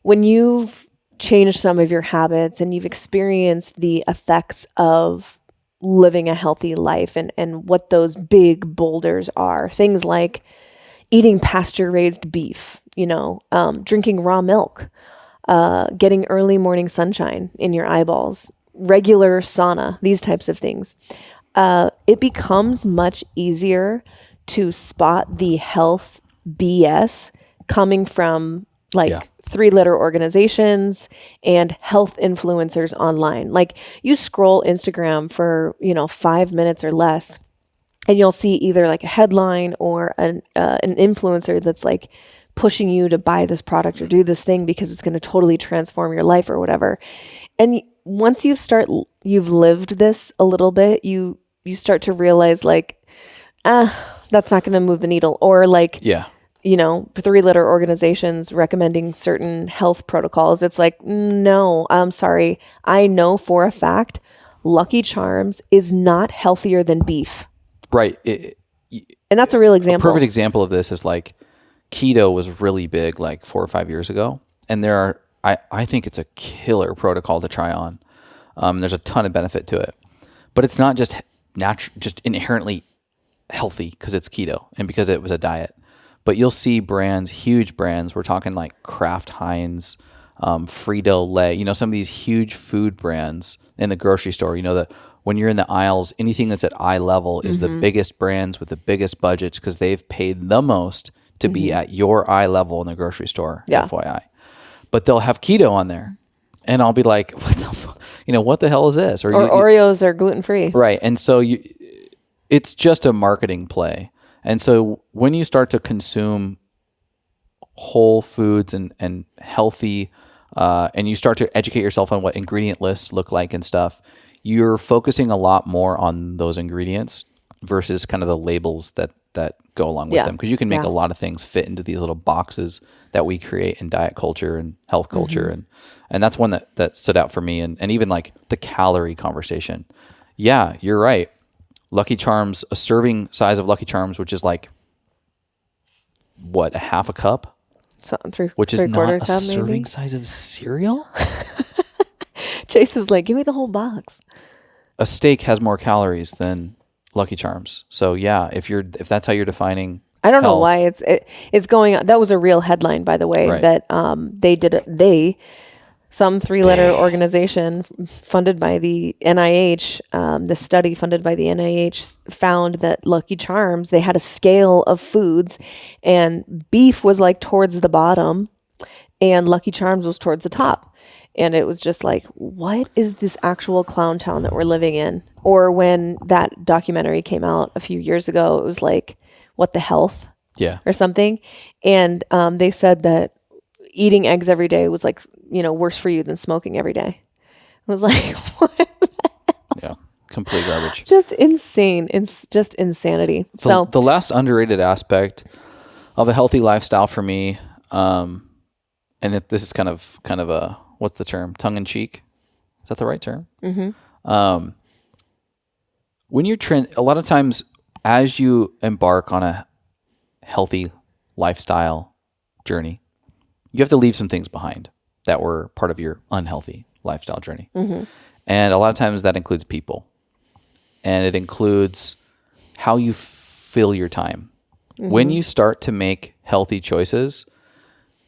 when you've changed some of your habits and you've experienced the effects of living a healthy life and what those big boulders are. Things like eating pasture-raised beef, drinking raw milk, getting early morning sunshine in your eyeballs, regular sauna, these types of things. It becomes much easier to spot the health BS coming from 3-letter organizations and health influencers online. Like you scroll Instagram for, 5 minutes or less, and you'll see either like a headline or an influencer that's like pushing you to buy this product or do this thing because it's going to totally transform your life or whatever. And once you've lived this a little bit, you start to realize like, that's not going to move the needle. Or like, 3-letter organizations recommending certain health protocols. It's like, no, I'm sorry. I know for a fact Lucky Charms is not healthier than beef. Right. And that's a real example. A perfect example of this is like keto was really big like 4 or 5 years ago. And I think it's a killer protocol to try on. There's a ton of benefit to it. But it's not just just inherently healthy because it's keto and because it was a diet. But you'll see brands, huge brands, we're talking like Kraft Heinz, Frito-Lay, some of these huge food brands in the grocery store, that when you're in the aisles, anything that's at eye level is the biggest brands with the biggest budgets because they've paid the most to be at your eye level in the grocery store, FYI. But they'll have keto on there. And I'll be like, what the hell is this? Or Oreos are gluten-free. Right. And so it's just a marketing play. And so when you start to consume whole foods and healthy, and you start to educate yourself on what ingredient lists look like and stuff, you're focusing a lot more on those ingredients versus kind of the labels that go along with them. Because you can make a lot of things fit into these little boxes that we create in diet culture and health culture. And that's one that stood out for me. And even like the calorie conversation. Yeah, you're right. Lucky Charms, a serving size of Lucky Charms, which is like, what, a half a cup? So, which is not a cup, serving maybe? size of cereal? Chase is like, give me the whole box. A steak has more calories than Lucky Charms. So yeah, if that's how you're defining I don't know health, why it's going on. That was a real headline, by the way, Right. that some 3-letter organization funded by the NIH, the study funded by the NIH found that Lucky Charms, they had a scale of foods, and beef was like towards the bottom and Lucky Charms was towards the top. And it was just like, what is this actual clown town that we're living in? Or when that documentary came out a few years ago, it was like, what the health? Yeah. Or something. And they said that eating eggs every day was like, worse for you than smoking every day. I was like, what? Yeah. Complete garbage. Just insane. It's just insanity. The last underrated aspect of a healthy lifestyle for me, this is kind of a, what's the term? Tongue in cheek. Is that the right term? Mm-hmm. When you're a lot of times as you embark on a healthy lifestyle journey, you have to leave some things behind that were part of your unhealthy lifestyle journey. Mm-hmm. And a lot of times that includes people. And it includes how you fill your time. Mm-hmm. When you start to make healthy choices,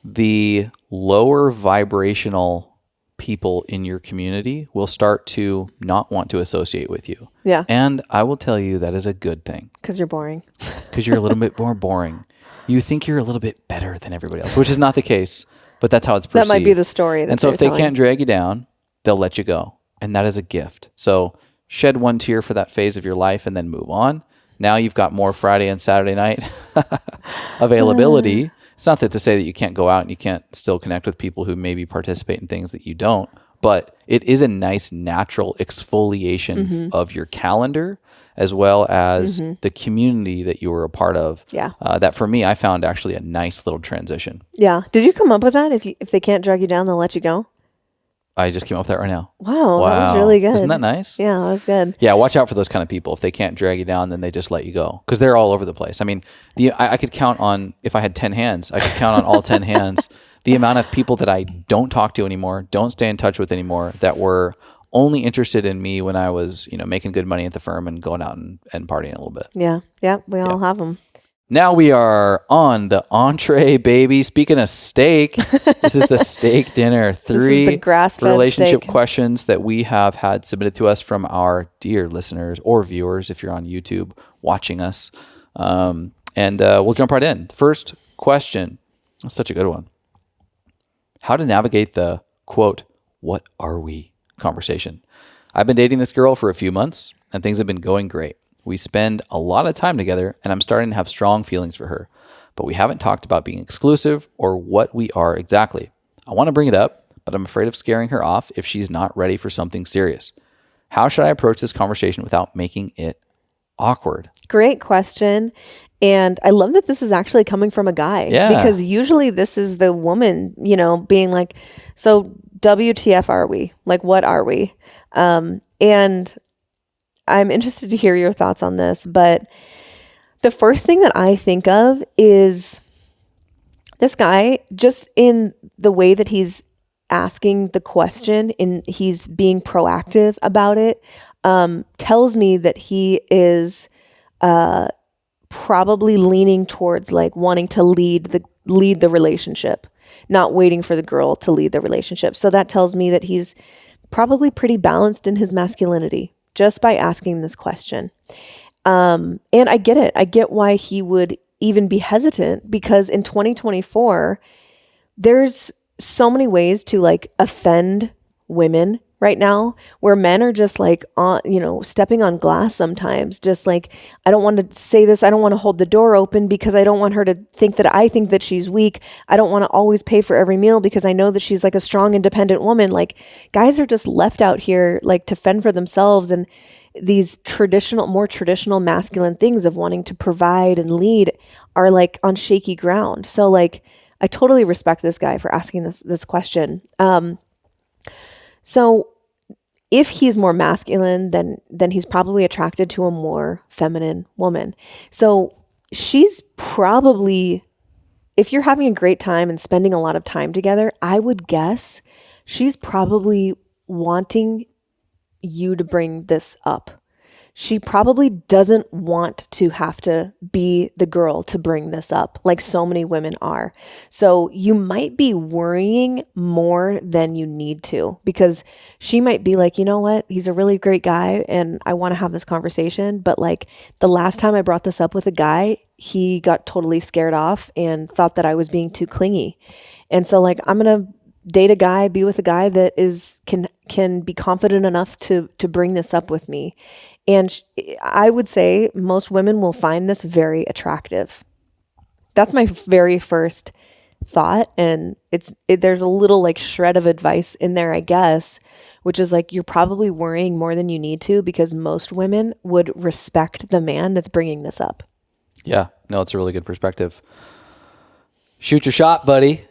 the lower vibrational people in your community will start to not want to associate with you. Yeah. And I will tell you that is a good thing. Because you're boring. Because you're a little bit more boring. You think you're a little bit better than everybody else, which is not the case, but that's how it's perceived. That might be the story. And so if they can't drag you down, they'll let you go. And that is a gift. So shed one tear for that phase of your life and then move on. Now you've got more Friday and Saturday night availability. It's not that to say that you can't go out and you can't still connect with people who maybe participate in things that you don't, but it is a nice natural exfoliation of your calendar as well as the community that you were a part of. Yeah. That for me, I found actually a nice little transition. Yeah. Did you come up with that? If they can't drag you down, they'll let you go? I just came up with that right now. Wow. That was really good. Isn't that nice? Yeah, that was good. Yeah, watch out for those kind of people. If they can't drag you down, then they just let you go. Because they're all over the place. I mean, I could count on, if I had 10 hands, I could count on all 10 hands, the amount of people that I don't talk to anymore, don't stay in touch with anymore, that were only interested in me when I was, making good money at the firm and going out and partying a little bit. Yeah. Yeah, we all have them. Now we are on the entree, baby. Speaking of steak, this is the steak dinner. 3 the grass-fed relationship steak. questions that we have had submitted to us from our dear listeners or viewers, if you're on YouTube watching us. And we'll jump right in. First question. That's such a good one. How to navigate the, quote, what are we conversation. I've been dating this girl for a few months and things have been going great. We spend a lot of time together and I'm starting to have strong feelings for her, but we haven't talked about being exclusive or what we are exactly. I want to bring it up, but I'm afraid of scaring her off if she's not ready for something serious. How should I approach this conversation without making it awkward? Great question. And I love that this is actually coming from a guy. Yeah. Because usually this is the woman, being like, so WTF are we? Like, what are we? And I'm interested to hear your thoughts on this, but the first thing that I think of is this guy, just in the way that he's asking the question and he's being proactive about it, tells me that he is probably leaning towards like wanting to lead the relationship, not waiting for the girl to lead the relationship. So that tells me that he's probably pretty balanced in his masculinity just by asking this question. And I get it. I get why he would even be hesitant, because in 2024, there's so many ways to like offend women right now, where men are just like, stepping on glass sometimes, just like, I don't want to say this. I don't want to hold the door open because I don't want her to think that I think that she's weak. I don't want to always pay for every meal because I know that she's like a strong, independent woman. Like, guys are just left out here like to fend for themselves, and these more traditional masculine things of wanting to provide and lead are like on shaky ground. So like, I totally respect this guy for asking this question. So if he's more masculine, then he's probably attracted to a more feminine woman. So she's probably, if you're having a great time and spending a lot of time together, I would guess she's probably wanting you to bring this up. She probably doesn't want to have to be the girl to bring this up, like so many women are. So you might be worrying more than you need to, because she might be like, you know what, he's a really great guy and I want to have this conversation. But like the last time I brought this up with a guy, he got totally scared off and thought that I was being too clingy. And so like, I'm going to date a guy, be with a guy that can be confident enough to bring this up with me. And I would say most women will find this very attractive. That's my very first thought. And there's a little like shred of advice in there, I guess, which is like, you're probably worrying more than you need to, because most women would respect the man that's bringing this up. Yeah, no, it's a really good perspective. Shoot your shot, buddy.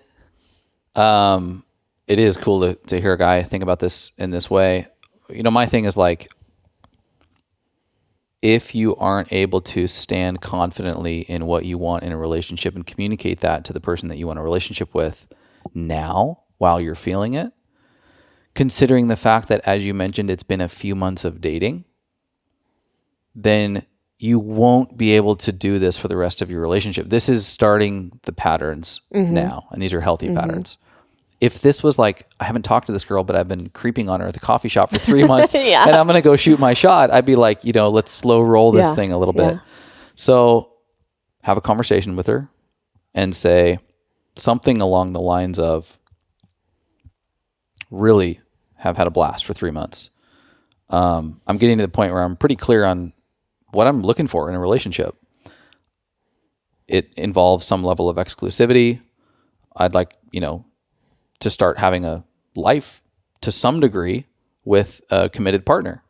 It is cool to hear a guy think about this in this way. You know, my thing is like, if you aren't able to stand confidently in what you want in a relationship and communicate that to the person that you want a relationship with now while you're feeling it, considering the fact that, as you mentioned, it's been a few months of dating, then you won't be able to do this for the rest of your relationship. This is starting the patterns now, and these are healthy patterns. If this was like, I haven't talked to this girl, but I've been creeping on her at the coffee shop for 3 months and I'm going to go shoot my shot, I'd be like, let's slow roll this thing a little bit. So have a conversation with her and say something along the lines of, really have had a blast for 3 months. I'm getting to the point where I'm pretty clear on what I'm looking for in a relationship. It involves some level of exclusivity. I'd like, to start having a life to some degree with a committed partner.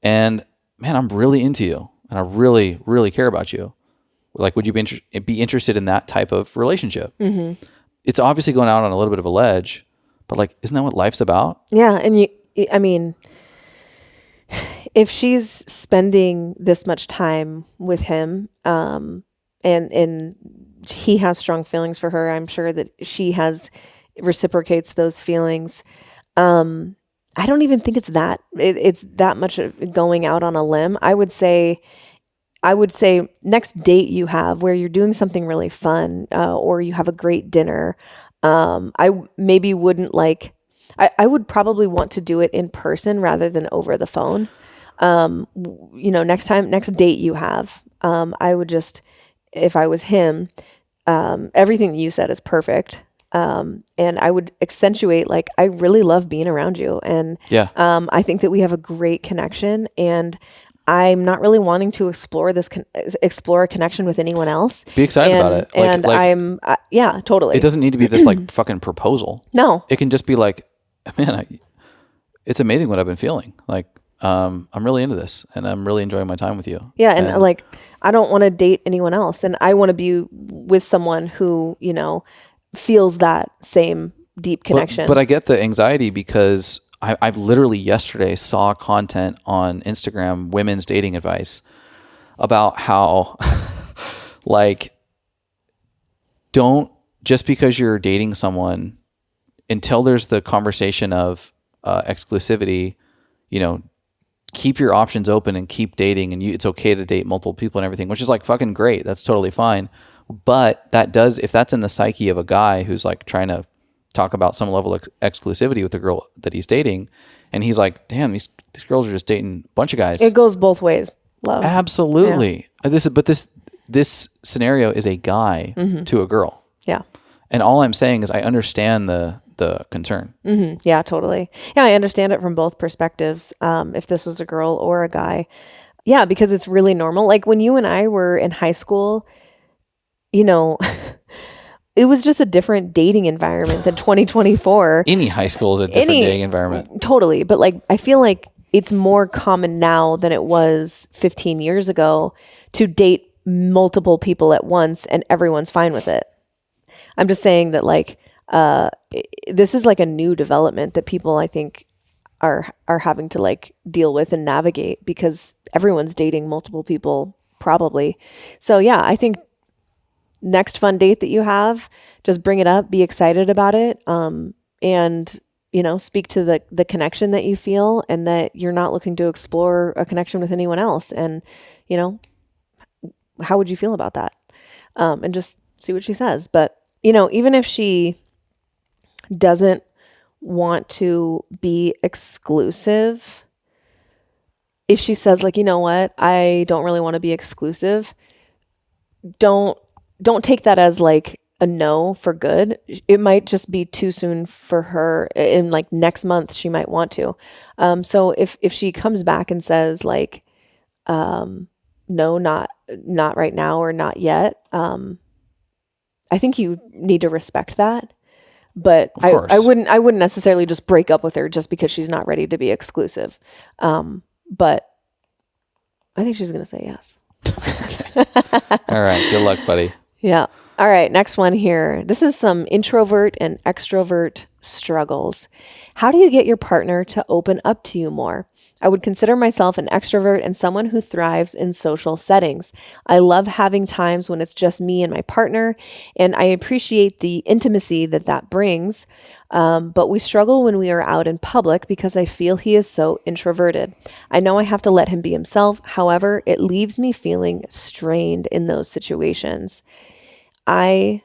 And man, I'm really into you and I really, really care about you. Like, would you be interested in that type of relationship? It's obviously going out on a little bit of a ledge, but like, isn't that what life's about? Yeah. And I mean, if she's spending this much time with him, and he has strong feelings for her, I'm sure that she reciprocates those feelings. I don't even think it's that much going out on a limb. I would say next date you have where you're doing something really fun, or you have a great dinner. I maybe wouldn't like, I would probably want to do it in person rather than over the phone. Next date you have, I would just, if I was him, everything that you said is perfect. And I would accentuate, like, I really love being around you. And, I think that we have a great connection, and I'm not really wanting to explore a connection with anyone else. Be excited about it. And totally. It doesn't need to be this like fucking proposal. No, it can just be like, man, it's amazing what I've been feeling. Like, I'm really into this and I'm really enjoying my time with you. Yeah. And like, I don't want to date anyone else. And I want to be with someone who, feels that same deep connection. But I get the anxiety because I've literally yesterday saw content on Instagram, women's dating advice, about how like, don't, just because you're dating someone, until there's the conversation of exclusivity, keep your options open and keep dating, and it's okay to date multiple people and everything, which is like fucking great. That's totally fine. But if that's in the psyche of a guy who's like trying to talk about some level of exclusivity with the girl that he's dating, and he's like, damn, these girls are just dating a bunch of guys. It goes both ways. Love. Absolutely. Yeah. This scenario is a guy to a girl. Yeah. And all I'm saying is I understand the concern. Mm-hmm. Yeah, totally. Yeah, I understand it from both perspectives. If this was a girl or a guy. Yeah, because it's really normal. Like when you and I were in high school, it was just a different dating environment than 2024. Any high school is a different dating environment. Totally. But like, I feel like it's more common now than it was 15 years ago to date multiple people at once and everyone's fine with it. I'm just saying that like, this is like a new development that people, I think, are having to like deal with and navigate, because everyone's dating multiple people probably. So yeah, I think next fun date that you have, just bring it up, be excited about it, and speak to the connection that you feel, and that you're not looking to explore a connection with anyone else. And how would you feel about that? And just see what she says. But even if she doesn't want to be exclusive, if she says like, you know what, I don't really want to be exclusive, don't take that as like a no for good. It might just be too soon for her. In like next month she might want to. So if she comes back and says like, no, not right now, or not yet, I think you need to respect that. But I wouldn't necessarily just break up with her just because she's not ready to be exclusive. But I think she's going to say yes. All right. Good luck, buddy. Yeah. All right. Next one here. This is some introvert and extrovert struggles. How do you get your partner to open up to you more? I would consider myself an extrovert and someone who thrives in social settings. I love having times when it's just me and my partner, and I appreciate the intimacy that brings. But we struggle when we are out in public because I feel he is so introverted. I know I have to let him be himself. However, it leaves me feeling strained in those situations. I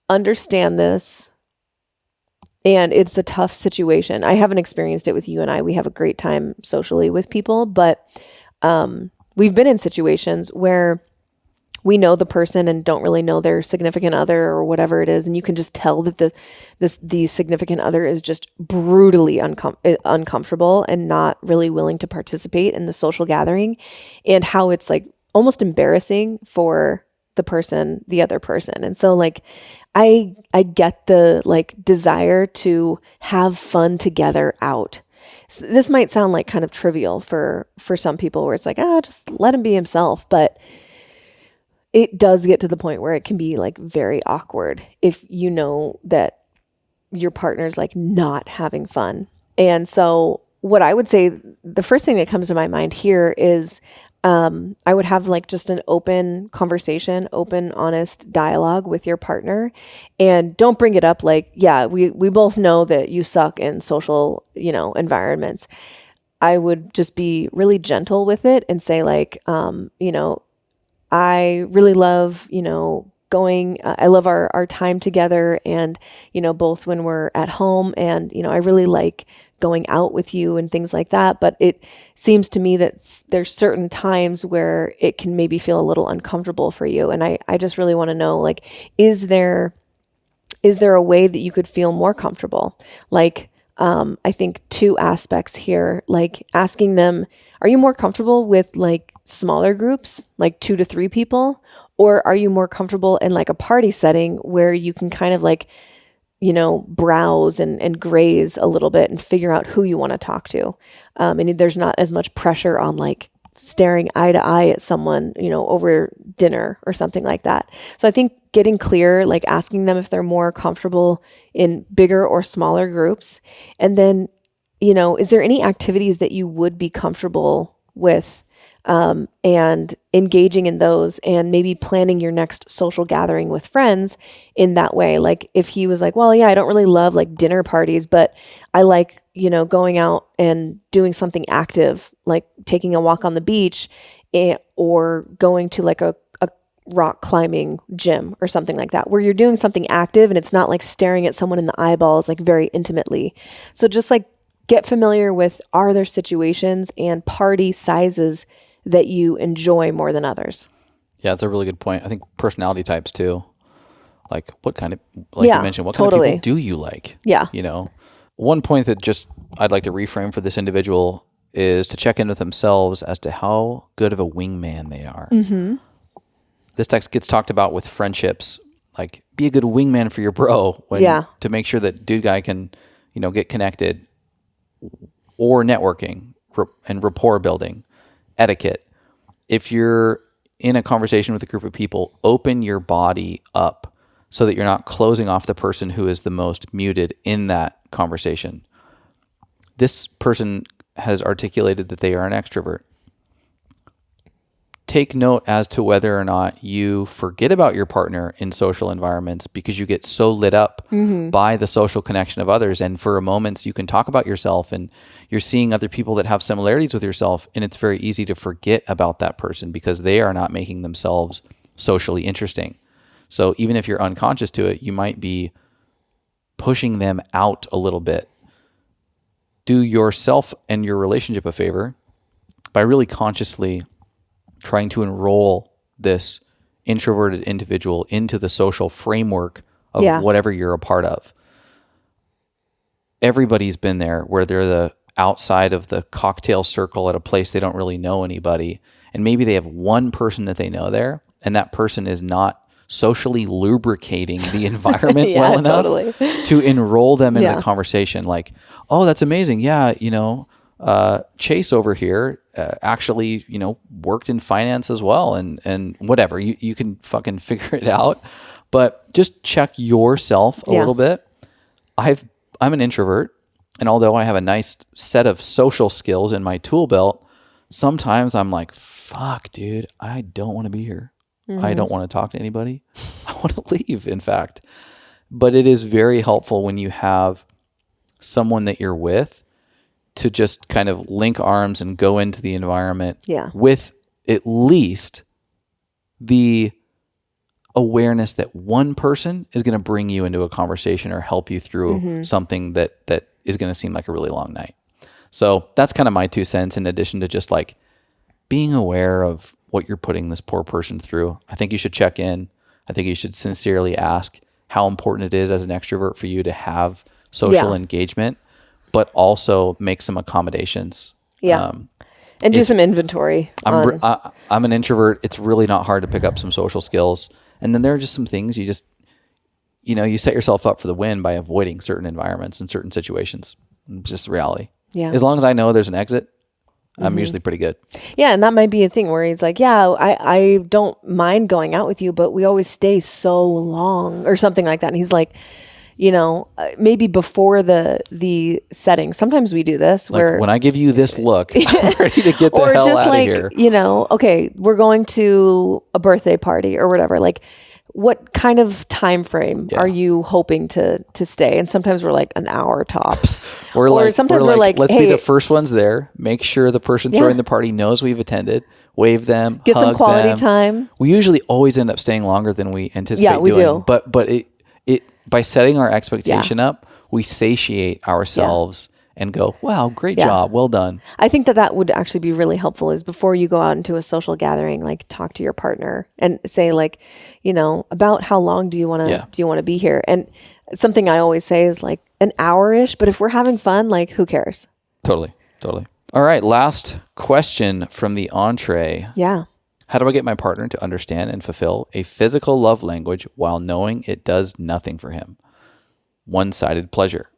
understand this. And it's a tough situation. I haven't experienced it with you and I. We have a great time socially with people, but we've been in situations where we know the person and don't really know their significant other or whatever it is, and you can just tell that the significant other is just brutally uncomfortable and not really willing to participate in the social gathering, and how it's like almost embarrassing for the other person. And so like I get the like desire to have fun together out. So this might sound like kind of trivial for some people, where it's like, just let him be himself. But it does get to the point where it can be like very awkward if you know that your partner's like not having fun. And so what I would say, the first thing that comes to my mind here is I would have like just an open conversation, open, honest dialogue with your partner, and don't bring it up like, yeah, we both know that you suck in social, environments. I would just be really gentle with it and say like, I really love, going, I love our time together, and, both when we're at home, and, I really like going out with you and things like that. But it seems to me that there's certain times where it can maybe feel a little uncomfortable for you. And I just really want to know, like, is there a way that you could feel more comfortable? Like, I think two aspects here, like asking them, are you more comfortable with like smaller groups, like 2 to 3 people? Or are you more comfortable in like a party setting where you can kind of like, browse and graze a little bit and figure out who you want to talk to. And there's not as much pressure on like staring eye to eye at someone, over dinner or something like that. So I think getting clear, like asking them if they're more comfortable in bigger or smaller groups. And then, is there any activities that you would be comfortable with? And engaging in those, and maybe planning your next social gathering with friends in that way. Like if he was like, well, yeah, I don't really love like dinner parties, but I like, going out and doing something active, like taking a walk on the beach, or going to like a rock climbing gym or something like that, where you're doing something active and it's not like staring at someone in the eyeballs, like very intimately. So just like get familiar with, are there situations and party sizes that you enjoy more than others? Yeah, that's a really good point. I think personality types too. Like what kind of, like you mentioned, what totally. kind of people do you like? Yeah. One point that just I'd like to reframe for this individual is to check in with themselves as to how good of a wingman they are. Mm-hmm. This text gets talked about with friendships, like be a good wingman for your bro to make sure that dude guy can, get connected, or networking and rapport building. Etiquette. If you're in a conversation with a group of people, open your body up so that you're not closing off the person who is the most muted in that conversation. this person has articulated that they are an extrovert. Take note as to whether or not you forget about your partner in social environments because you get so lit up by the social connection of others. And for a moment, you can talk about yourself and you're seeing other people that have similarities with yourself. And it's very easy to forget about that person because they are not making themselves socially interesting. So even if you're unconscious to it, you might be pushing them out a little bit. Do yourself and your relationship a favor by really consciously trying to enroll this introverted individual into the social framework of whatever you're a part of. Everybody's been there where they're the outside of the cocktail circle at a place they don't really know anybody. And maybe they have one person that they know there, and that person is not socially lubricating the environment well enough to enroll them in the conversation. Like, oh, that's amazing. Yeah, Chase over here actually, worked in finance as well, and whatever. You can fucking figure it out, but just check yourself a little bit. I'm an introvert, and although I have a nice set of social skills in my tool belt, sometimes I'm like, fuck, dude, I don't want to be here. I don't want to talk to anybody. I want to leave, in fact. But it is very helpful when you have someone that you're with to just kind of link arms and go into the environment with at least the awareness that one person is going to bring you into a conversation or help you through something that is going to seem like a really long night. So that's kind of my 2 cents, in addition to just like being aware of what you're putting this poor person through. I think you should check in. I think you should sincerely ask how important it is as an extrovert for you to have social engagement, but also make some accommodations. And do some inventory. I'm an introvert. It's really not hard to pick up some social skills. And then there are just some things you just, you set yourself up for the win by avoiding certain environments and certain situations. It's just the reality. Yeah. As long as I know there's an exit, I'm usually pretty good. Yeah. And that might be a thing where he's like, I don't mind going out with you, but we always stay so long or something like that. And he's like, maybe before the setting, sometimes we do this like where when I give you this look, I'm ready to get the hell out of here. Okay, we're going to a birthday party or whatever. Like, what kind of time frame are you hoping to stay? And sometimes we're like an hour tops. Sometimes we're like, let's be the first ones there. Make sure the person throwing the party knows we've attended. Wave them, get hug some quality them. time. We usually always end up staying longer than we anticipate doing. Yeah, we do. But it by setting our expectation up, we satiate ourselves and go, wow, great job. Well done. I think that would actually be really helpful is before you go out into a social gathering, like talk to your partner and say like, about how long do you want to be here? And something I always say is like an hour-ish, but if we're having fun, like who cares? Totally. All right. Last question from the entree. Yeah. How do I get my partner to understand and fulfill a physical love language while knowing it does nothing for him? One-sided pleasure.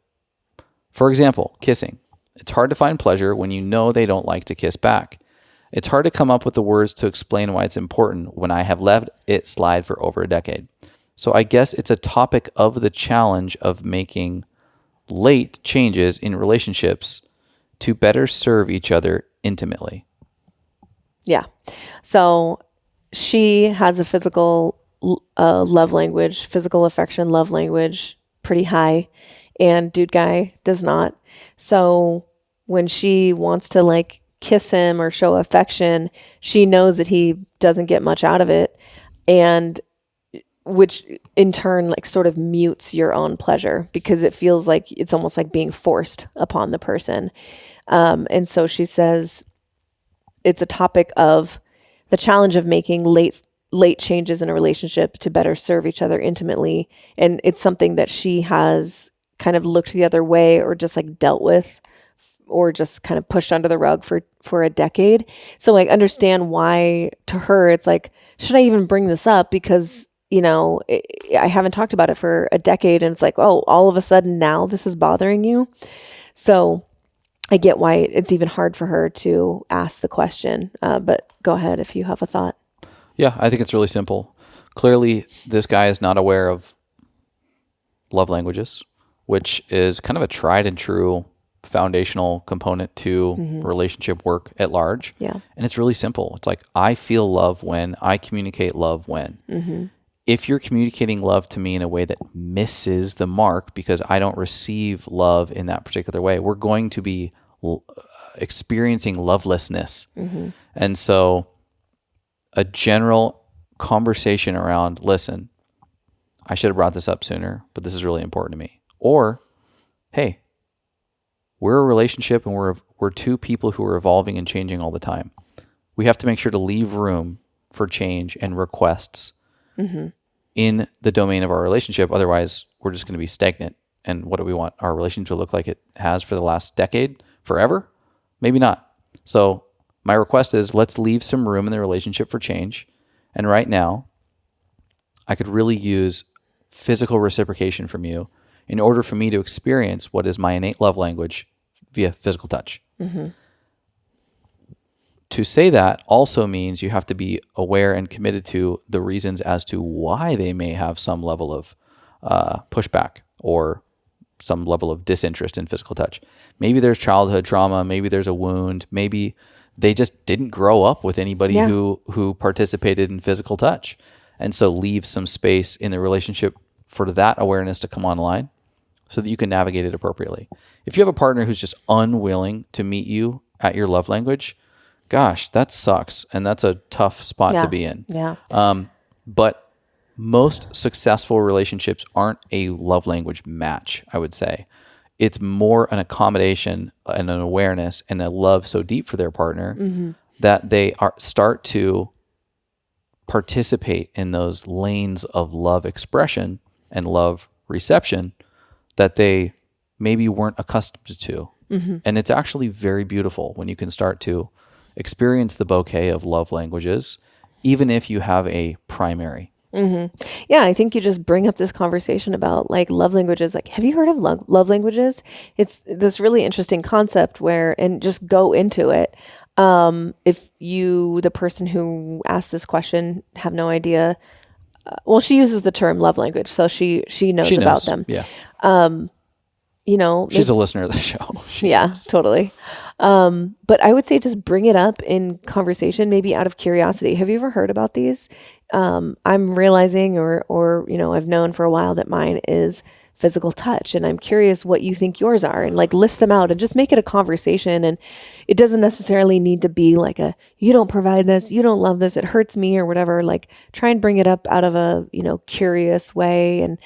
For example, kissing. It's hard to find pleasure when you know they don't like to kiss back. It's hard to come up with the words to explain why it's important when I have let it slide for over a decade. So I guess it's a topic of the challenge of making late changes in relationships to better serve each other intimately. Yeah. So she has a physical love language, physical affection love language, pretty high. And dude guy does not. So when she wants to like kiss him or show affection, she knows that he doesn't get much out of it. And which in turn like sort of mutes your own pleasure because it feels like it's almost like being forced upon the person. And so she says it's a topic of the challenge of making late changes in a relationship to better serve each other intimately. And it's something that she has kind of looked the other way or just like dealt with or just kind of pushed under the rug for a decade. So like understand why to her, it's like, should I even bring this up? Because, I haven't talked about it for a decade and it's like, oh, all of a sudden now this is bothering you. So I get why it's even hard for her to ask the question. But go ahead if you have a thought. Yeah, I think it's really simple. Clearly, this guy is not aware of love languages, which is kind of a tried and true foundational component to relationship work at large. Yeah. And it's really simple. It's like, I feel love when I communicate love when. If you're communicating love to me in a way that misses the mark because I don't receive love in that particular way, we're going to be experiencing lovelessness. And so a general conversation around, listen, I should have brought this up sooner, but this is really important to me. Or, hey, we're a relationship and we're two people who are evolving and changing all the time. We have to make sure to leave room for change and requests in the domain of our relationship. Otherwise, we're just going to be stagnant. And what do we want our relationship to look like it has for the last decade? Forever? Maybe not. So my request is, let's leave some room in the relationship for change. And right now, I could really use physical reciprocation from you in order for me to experience what is my innate love language via physical touch. To say that also means you have to be aware and committed to the reasons as to why they may have some level of pushback or some level of disinterest in physical touch. Maybe there's childhood trauma. Maybe there's a wound. Maybe they just didn't grow up with anybody who participated in physical touch. And so leave some space in the relationship for that awareness to come online so that you can navigate it appropriately. If you have a partner who's just unwilling to meet you at your love language, gosh, that sucks. And that's a tough spot to be in. But most successful relationships aren't a love language match, I would say. It's more an accommodation and an awareness and a love so deep for their partner that they start to participate in those lanes of love expression and love reception that they maybe weren't accustomed to. And it's actually very beautiful when you can start to experience the bouquet of love languages, even if you have a primary. Yeah, I think you just bring up this conversation about like love languages. Like, have you heard of love languages? It's this really interesting concept and just go into it. If you, the person who asked this question, have no idea, well, she uses the term love language, so she knows about them. Yeah. She's a listener of the show. She knows. Totally. But I would say just bring it up in conversation, maybe out of curiosity. Have you ever heard about these? I'm realizing or I've known for a while that mine is physical touch, and I'm curious what you think yours are, and like list them out and just make it a conversation. And it doesn't necessarily need to be like you don't provide this, you don't love this, it hurts me or whatever. Like try and bring it up out of a, curious way. And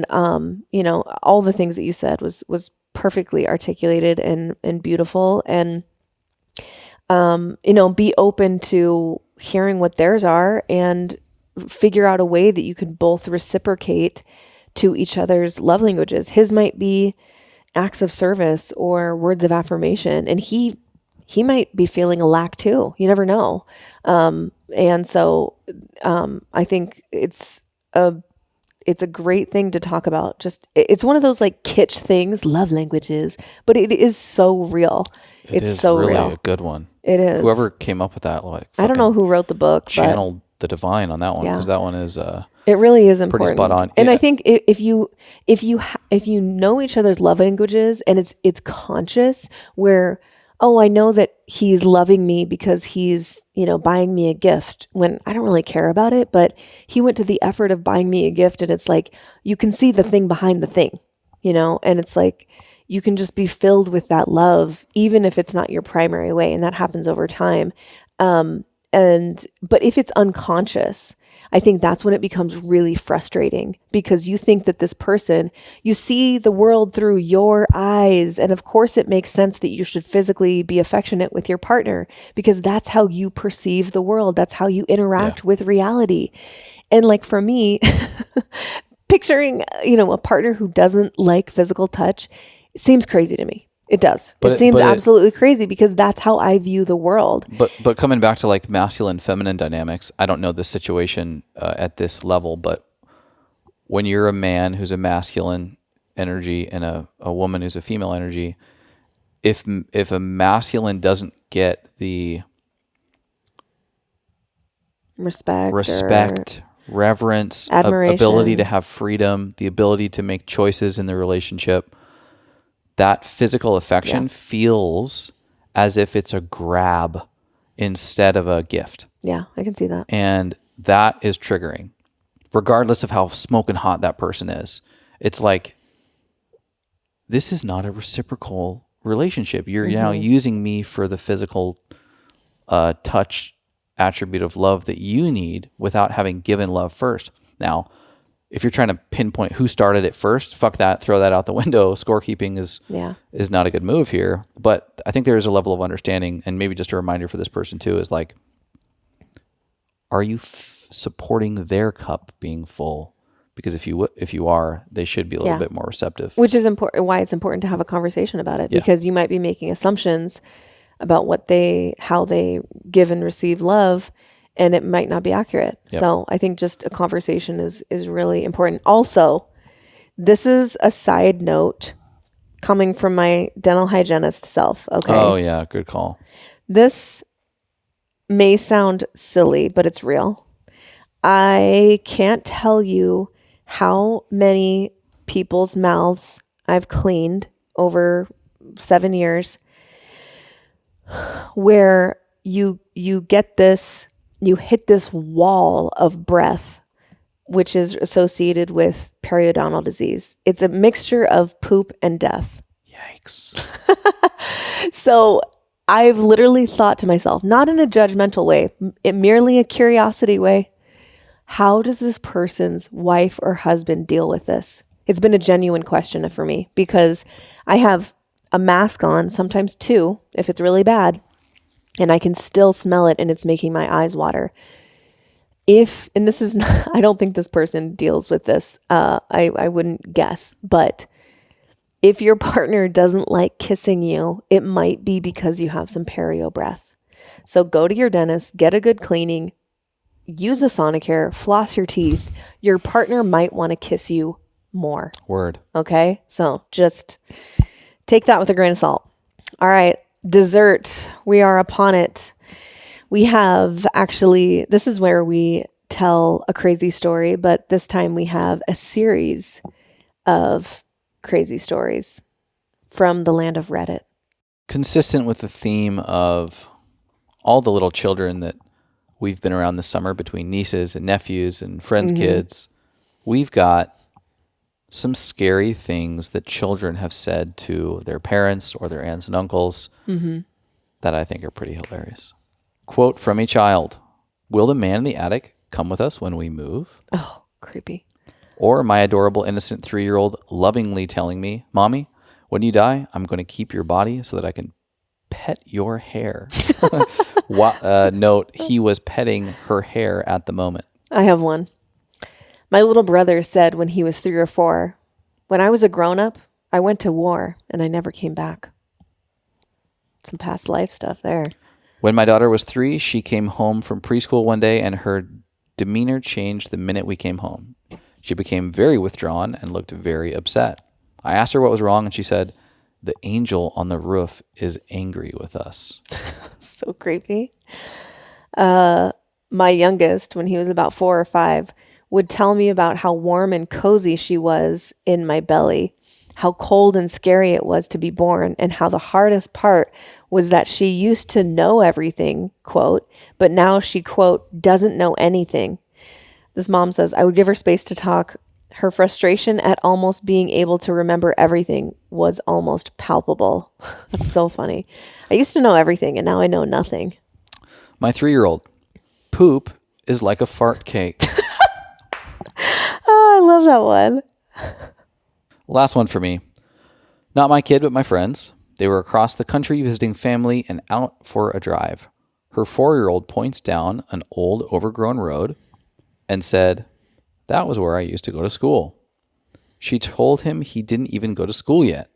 all the things that you said was perfectly articulated and beautiful. And, be open to hearing what theirs are and figure out a way that you can both reciprocate to each other's love languages. His might be acts of service or words of affirmation, and he might be feeling a lack too. You never know. And so I think it's a great thing to talk about. It's one of those like kitsch things, love languages, but it is so real. It's so really real. A good one. It is. Whoever came up with that, I don't know who wrote the book, channeled the divine on that one, because that one is it really is important. Pretty spot on. And I think if you know each other's love languages and it's conscious, where I know that he's loving me because he's buying me a gift when I don't really care about it, but he went to the effort of buying me a gift, and it's like you can see the thing behind the thing, and it's like you can just be filled with that love, even if it's not your primary way, and that happens over time. But if it's unconscious, I think that's when it becomes really frustrating, because you think that this person, you see the world through your eyes. And of course it makes sense that you should physically be affectionate with your partner, because that's how you perceive the world. That's how you interact with reality. And like for me, picturing, a partner who doesn't like physical touch seems crazy to me. It does. It seems absolutely crazy, because that's how I view the world. But coming back to like masculine, feminine dynamics, I don't know this situation at this level, but when you're a man who's a masculine energy and a woman who's a female energy, if a masculine doesn't get the respect, reverence, admiration, ability to have freedom, the ability to make choices in the relationship, that physical affection feels as if it's a grab instead of a gift. Yeah, I can see that. And that is triggering, regardless of how smoking hot that person is. It's like, this is not a reciprocal relationship. You're now using me for the physical touch attribute of love that you need without having given love first. Now, if you're trying to pinpoint who started it first, fuck that, throw that out the window. Scorekeeping is not a good move here. But I think there is a level of understanding, and maybe just a reminder for this person too, is like, are you supporting their cup being full? Because if you are, they should be a little bit more receptive. Which is important. Why it's important to have a conversation about it, because you might be making assumptions about how they give and receive love, and it might not be accurate. Yep. So I think just a conversation is really important. Also, this is a side note coming from my dental hygienist self. Okay. Oh yeah, good call. This may sound silly, but it's real. I can't tell you how many people's mouths I've cleaned over 7 years where you get this, you hit this wall of breath, which is associated with periodontal disease. It's a mixture of poop and death. Yikes. So I've literally thought to myself, not in a judgmental way, merely a curiosity way, how does this person's wife or husband deal with this? It's been a genuine question for me, because I have a mask on, sometimes two, if it's really bad, and I can still smell it and it's making my eyes water. And this is not, I don't think this person deals with this. I wouldn't guess, but if your partner doesn't like kissing you, it might be because you have some perio breath. So go to your dentist, get a good cleaning, use a Sonicare, floss your teeth. Your partner might want to kiss you more. Word. Okay? So just take that with a grain of salt. All right. Dessert. We are upon it. We have this is where we tell a crazy story, but this time we have a series of crazy stories from the land of Reddit. Consistent with the theme of all the little children that we've been around this summer, between nieces and nephews and friends' kids, we've got some scary things that children have said to their parents or their aunts and uncles that I think are pretty hilarious. Quote from a child: "Will the man in the attic come with us when we move?" Oh, creepy. Or my adorable, innocent 3-year-old lovingly telling me, "Mommy, when you die, I'm going to keep your body so that I can pet your hair." Note, he was petting her hair at the moment. I have one. My little brother said when he was 3 or 4, "When I was a grown-up, I went to war and I never came back." Some past life stuff there. When my daughter was 3, she came home from preschool one day and her demeanor changed the minute we came home. She became very withdrawn and looked very upset. I asked her what was wrong and she said, "The angel on the roof is angry with us." So creepy. My youngest, when he was about 4 or 5, would tell me about how warm and cozy she was in my belly, how cold and scary it was to be born, and how the hardest part was that she used to know everything, quote, but now she, quote, doesn't know anything. This mom says, "I would give her space to talk. Her frustration at almost being able to remember everything was almost palpable." That's so funny. I used to know everything and now I know nothing. My 3-year-old: "Poop is like a fart cake." Oh, I love that one. Last one for me. Not my kid, but my friends. They were across the country visiting family and out for a drive. Her 4-year-old points down an old overgrown road and said, "That was where I used to go to school." She told him he didn't even go to school yet.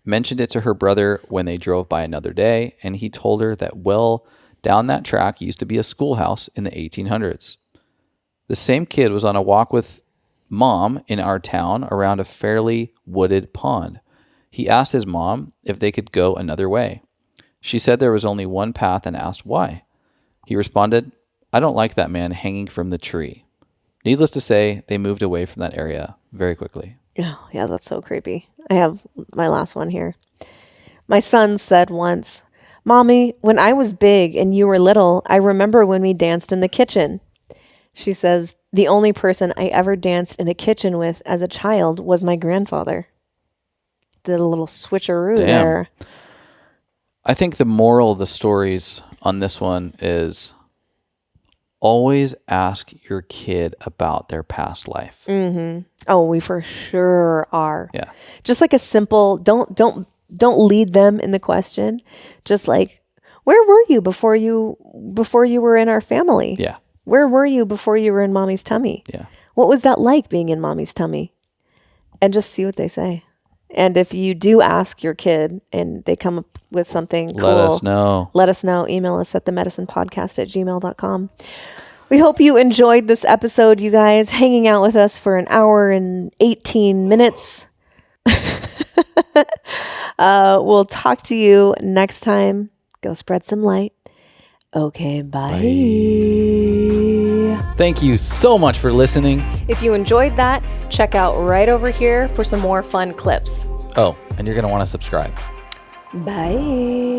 Mentioned it to her brother when they drove by another day, and he told her that down that track used to be a schoolhouse in the 1800s. The same kid was on a walk with Mom in our town around a fairly wooded pond. He asked his mom if they could go another way. She said there was only one path and asked why. He responded, "I don't like that man hanging from the tree." Needless to say, they moved away from that area very quickly. Oh, yeah, that's so creepy. I have my last one here. My son said once, "Mommy, when I was big and you were little, I remember when we danced in the kitchen." She says, "The only person I ever danced in a kitchen with as a child was my grandfather." Did a little switcheroo there. I think the moral of the stories on this one is always ask your kid about their past life. Oh, we for sure are. Yeah. Just like a simple, don't lead them in the question. Just like, where were you before you were in our family? Yeah. Where were you before you were in mommy's tummy? Yeah. What was that like being in mommy's tummy? And just see what they say. And if you do ask your kid and they come up with something cool, Let us know. Let us know. Email us at themedicinepodcast@gmail.com. We hope you enjoyed this episode, you guys, hanging out with us for an hour and 18 minutes. We'll talk to you next time. Go spread some light. Okay, bye. Thank you so much for listening. If you enjoyed that, check out right over here for some more fun clips. Oh, and you're going to want to subscribe. Bye.